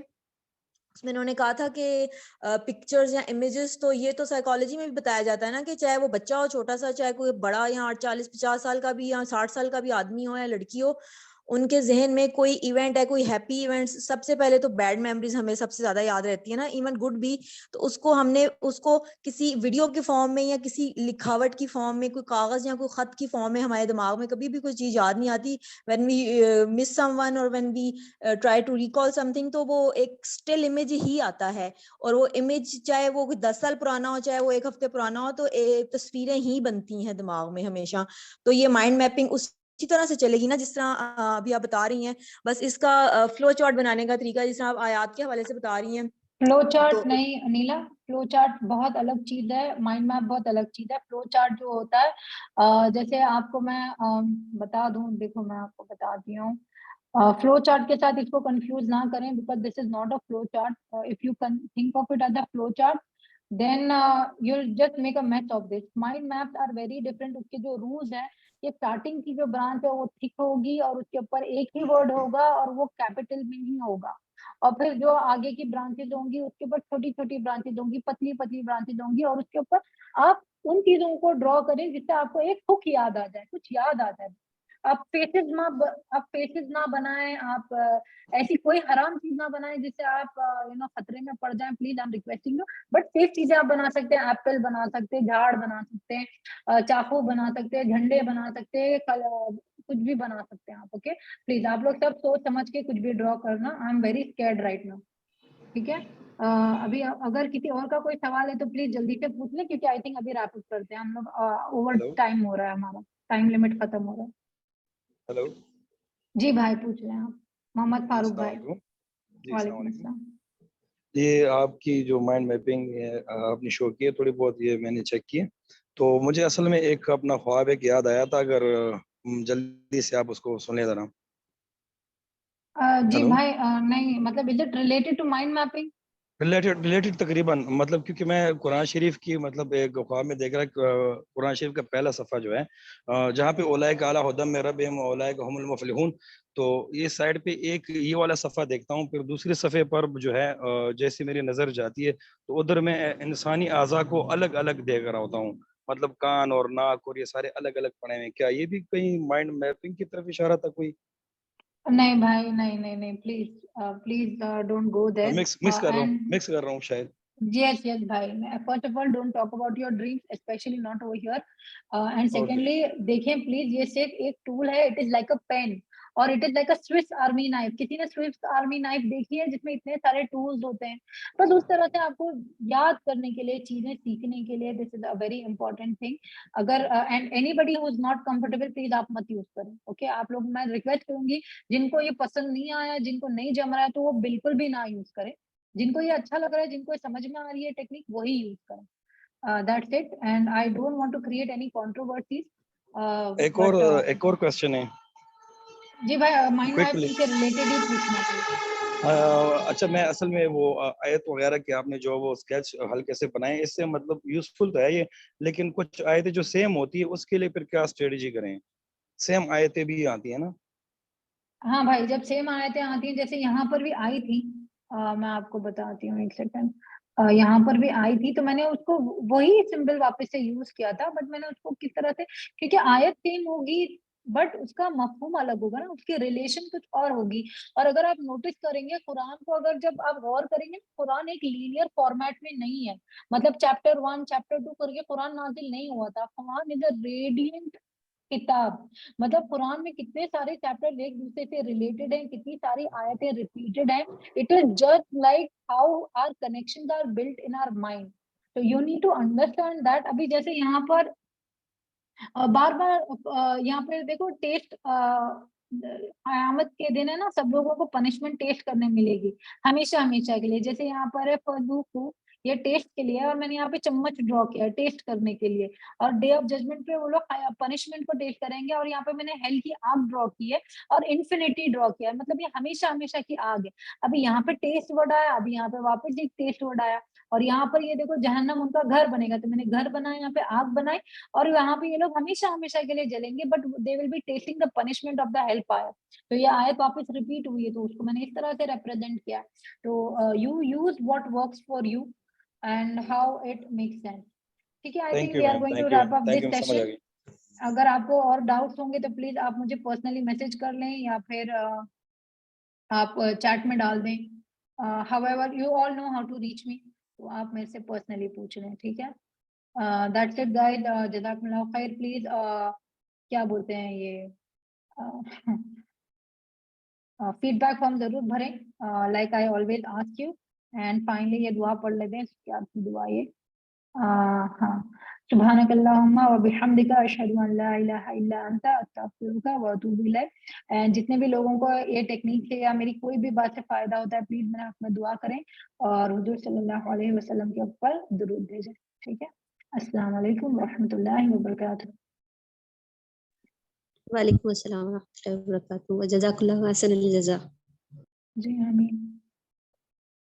L: उसमें उन्होंने कहा था कि पिक्चर्स या इमेजेस, तो ये तो साइकोलॉजी में भी बताया जाता है ना कि चाहे वो बच्चा हो छोटा सा, चाहे कोई बड़ा या 40-50 साल का भी या 60 साल का भी आदमी हो या लड़की हो, उनके जहन में कोई इवेंट है, कोई हैप्पी इवेंट, सबसे पहले तो बैड मेमोरीज हमें सबसे ज्यादा याद रहती है ना, इवन गुड भी। तो उसको किसी वीडियो के फॉर्म में या किसी लिखावट की फॉर्म में, कोई कागज या कोई खत की फॉर्म में हमारे दिमाग में कभी भी कोई चीज याद नहीं आती। व्हेन वी मिस समवन और when we try to recall something, तो वो एक स्टिल इमेज ही आता है। और वो इमेज चाहे वो 10 साल पुराना हो, चाहे वो 1 हफ्ते पुराना हो, तो तस्वीरें ही बनती हैं दिमाग में हमेशा। तो ये माइंड मैपिंग उसी तरह से चलेगी ना जिस तरह अभी आप बता रही हैं। बस इसका फ्लो चार्ट बनाने का तरीका जिस तरह आप आयात के हवाले से बता रही हैं।
A: फ्लो चार्ट
L: तो
A: नहीं अनिला, फ्लो चार्ट बहुत अलग चीज है, माइंड मैप बहुत अलग चीज है। फ्लो चार्ट जो होता है जैसे आपको मैं बता दूं, देखो मैं आपको बताती हूँ। फ्लो चार्ट के साथ इसको कंफ्यूज ना करें, because this is not a flow chart. If you think of it as a flow chart, then you'll just make a mess of this. Mind maps are very different. उसके जो rules है, ये starting की जो branch है वो thick होगी और उसके ऊपर एक ही वर्ड होगा और वो कैपिटल में ही होगा। और फिर जो आगे की ब्रांचेज होंगी उसके ऊपर छोटी छोटी ब्रांचेज होंगी, पतली पतली ब्रांचेज होंगी, और उसके ऊपर आप उन चीजों को ड्रॉ करें जिससे आपको एक हुक याद आ जाए, कुछ याद आ जाए। आप फेसेस ना बनाएं, आप ऐसी कोई हराम चीज ना बनाएं जिससे आप खतरे में पड़ जाएं। Please I am requesting you. But safe चीजें आप बना सकते हैं, एप्पल बना सकते हैं, झाड़ बना सकते हैं, चाकू बना सकते हैं, झंडे बना सकते हैं, कुछ भी बना सकते हैं आप। ओके प्लीज आप लोग सब सोच समझ के कुछ भी ड्रॉ करना। I am very scared right now. ठीक है, अभी अगर किसी और का कोई सवाल है तो प्लीज जल्दी से पूछ ले, क्योंकि आई थिंक अभी रैप अप करते हैं हम लोग। ओवर टाइम हो रहा है, हमारा टाइम लिमिट खत्म हो रहा है।
M: हेलो
A: जी भाई पूछ रहे हैं आप, मोहम्मद फारूक भाई।
M: जी
A: वालेकुम अस्सलाम।
M: ये आपकी जो माइंड मैपिंग आपने शो की है थोड़ी बहुत, ये मैंने चेक की है। तो मुझे असल में एक अपना ख्वाब एक याद आया था, अगर जल्दी से आप उसको सुन ले जरा।
A: जी
M: हेलो,
A: भाई नहीं मतलब is it related to mind mapping?
M: Related तकरीबन, मतलब क्योंकि मैं कुरान शरीफ की मतलब एक ख्वाब में देख रहा कुरान शरीफ का पहला सफ़ा जो है जहाँ पे औलाए का आला हुदम में रब्बिहिम व औलाए का हुमुल मुफलिहून, तो ये साइड पे एक ये वाला सफ़ा देखता हूँ। फिर दूसरे सफ़े पर जो है जैसे मेरी नज़र जाती है तो उधर मैं इंसानी आज़ा को अलग अलग देख रहा होता हूँ, मतलब कान और नाक और ये सारे अलग अलग पड़े हैं। क्या ये भी कहीं माइंड मैपिंग की तरफ इशारा था कोई?
A: नहीं भाई नहीं नहीं नहीं, please please don't go there.
M: Mix कर रहा हूँ,
A: एंड
M: मिक्स कर रहा हूँ शायद।
A: yes भाई, first of all don't talk about your dreams, specially not over here. And secondly देखें प्लीज, ये सिर्फ एक टूल है, it is like a pen और it is like a Swiss army knife. किसी ने स्विस आर्मी नाइफ देखी है जिसमें इतने सारे टूल्स होते हैं? बस उस तरह से आपको याद करने के लिए, चीजें सीखने के लिए, this is a very important thing. अगर and anybody who is not comfortable, please आप मत यूज करें। ओके आप लोग, मैं रिक्वेस्ट करूंगी जिनको ये पसंद नहीं आया, जिनको नहीं जम रहा है, तो वो बिल्कुल भी ना यूज करें। जिनको ये अच्छा लग रहा है, जिनको ये समझ में आ रही है टेक्निक, वही यूज करें। That's it, and I don't want to create any controversies.
M: एक और क्वेश्चन है
A: जी भाई, माइंड
M: क्विकली।
A: मैपिंग से रिलेटेड ही पूछना प्लीज।
M: अच्छा, मैं असल में वो आयत वगैरह के आपने जो वो स्केच हल्के से बनाए, इससे मतलब यूजफुल तो है ये, लेकिन कुछ आयतें जो सेम होती है उसके लिए फिर क्या स्ट्रेटजी करें? सेम आयतें भी आती है ना?
A: हाँ भाई, जब सेम आयतें आती हैं, जैसे यहाँ पर भी आई थी, मैं आपको बताती हूँ एक सेकंड। यहाँ पर भी आई थी तो मैंने उसको वही सिंबल वापस से यूज किया था, बट मैंने उसको किस तरह से, क्योंकि आयत सेम होगी बट उसका मफहूम अलग होगा ना, उसकी रिलेशन कुछ और होगी। और अगर आप नोटिस करेंगे कुरान को, अगर जब आप गौर करेंगे, कुरान एक लीनियर फॉर्मेट में नहीं है। मतलब चैप्टर 1 चैप्टर 2 करके कुरान नाजिल नहीं हुआ था। कुरान इज अ रेडियंट किताब। मतलब कुरान में कितने सारे चैप्टर एक दूसरे से रिलेटेड हैं, कितनी सारी आयतें रिपीटेड हैं। It is just like how our connections are built in our mind. तो you need to understand that. अभी जैसे यहाँ पर बार बार यहाँ पे देखो टेस्ट कयामत के दिन है ना, सब लोगों को पनिशमेंट टेस्ट करने मिलेगी हमेशा हमेशा के लिए। जैसे यहाँ पर है फज़ूक़ू, ये टेस्ट के लिए है, और मैंने यहाँ पे चम्मच ड्रॉ किया है टेस्ट करने के लिए। और डे ऑफ जजमेंट पे वो लोग पनिशमेंट को टेस्ट करेंगे। और यहाँ पे मैंने हेल की आग ड्रॉ की है और इन्फिनिटी ड्रॉ किया है, मतलब ये हमेशा हमेशा की आग है। अभी यहाँ पे टेस्ट वर्ड आया, अभी यहाँ पे वापस एक टेस्ट वर्ड आया, और यहाँ पर ये देखो जहन्नम उनका घर बनेगा, तो मैंने घर बनाया, यहाँ पे आग बनाई, और यहाँ पे ये लोग हमेशा हमेशा के लिए जलेंगे, but they will be testing the punishment of the hell fire. तो ये आयत वापस रिपीट हुई है, तो उसको मैंने इस तरह से रिप्रेजेंट किया। तो you use what works for you and how it makes sense. ठीक है, I think we are going to wrap up this session. अगर आपको और डाउट्स होंगे तो प्लीज आप मुझे पर्सनली मैसेज कर लें, या फिर आप चैट में डाल दें। However you all know how to reach me, तो आप मेरे से पर्सनली पूछ लें। ठीक है, दैट्स इट गाइस, जज़ाकुमुल्लाह खैर। प्लीज क्या बोलते हैं ये फीडबैक फॉर्म जरूर भरें, like I always ask you. And finally ये दुआ पढ़ लेते हैं, क्या दुआ ये, हाँ, सुब्हानकल्लाहुम्मा व बिहम्दिका अशहदु अन ला इलाहा इल्ला अंता अस्तगफिरुका व अतूबु इलैक। एंड जितने भी लोगों को ये टेक्निक से या मेरी कोई भी बात से फायदा होता है, प्लीज मेरे हक में दुआ करें और हुजूर सल्लल्लाहु अलैहि वसल्लम के ऊपर दुरूद भेजें। ठीक है, अस्सलाम वालेकुम व रहमतुल्लाहि व बरकातहू।
L: वालेकुम अस्सलाम व रहमतुल्लाहि व बरकातहू। व जज़ाकल्लाहु अहसनुल जज़ा।
A: जी आमीन।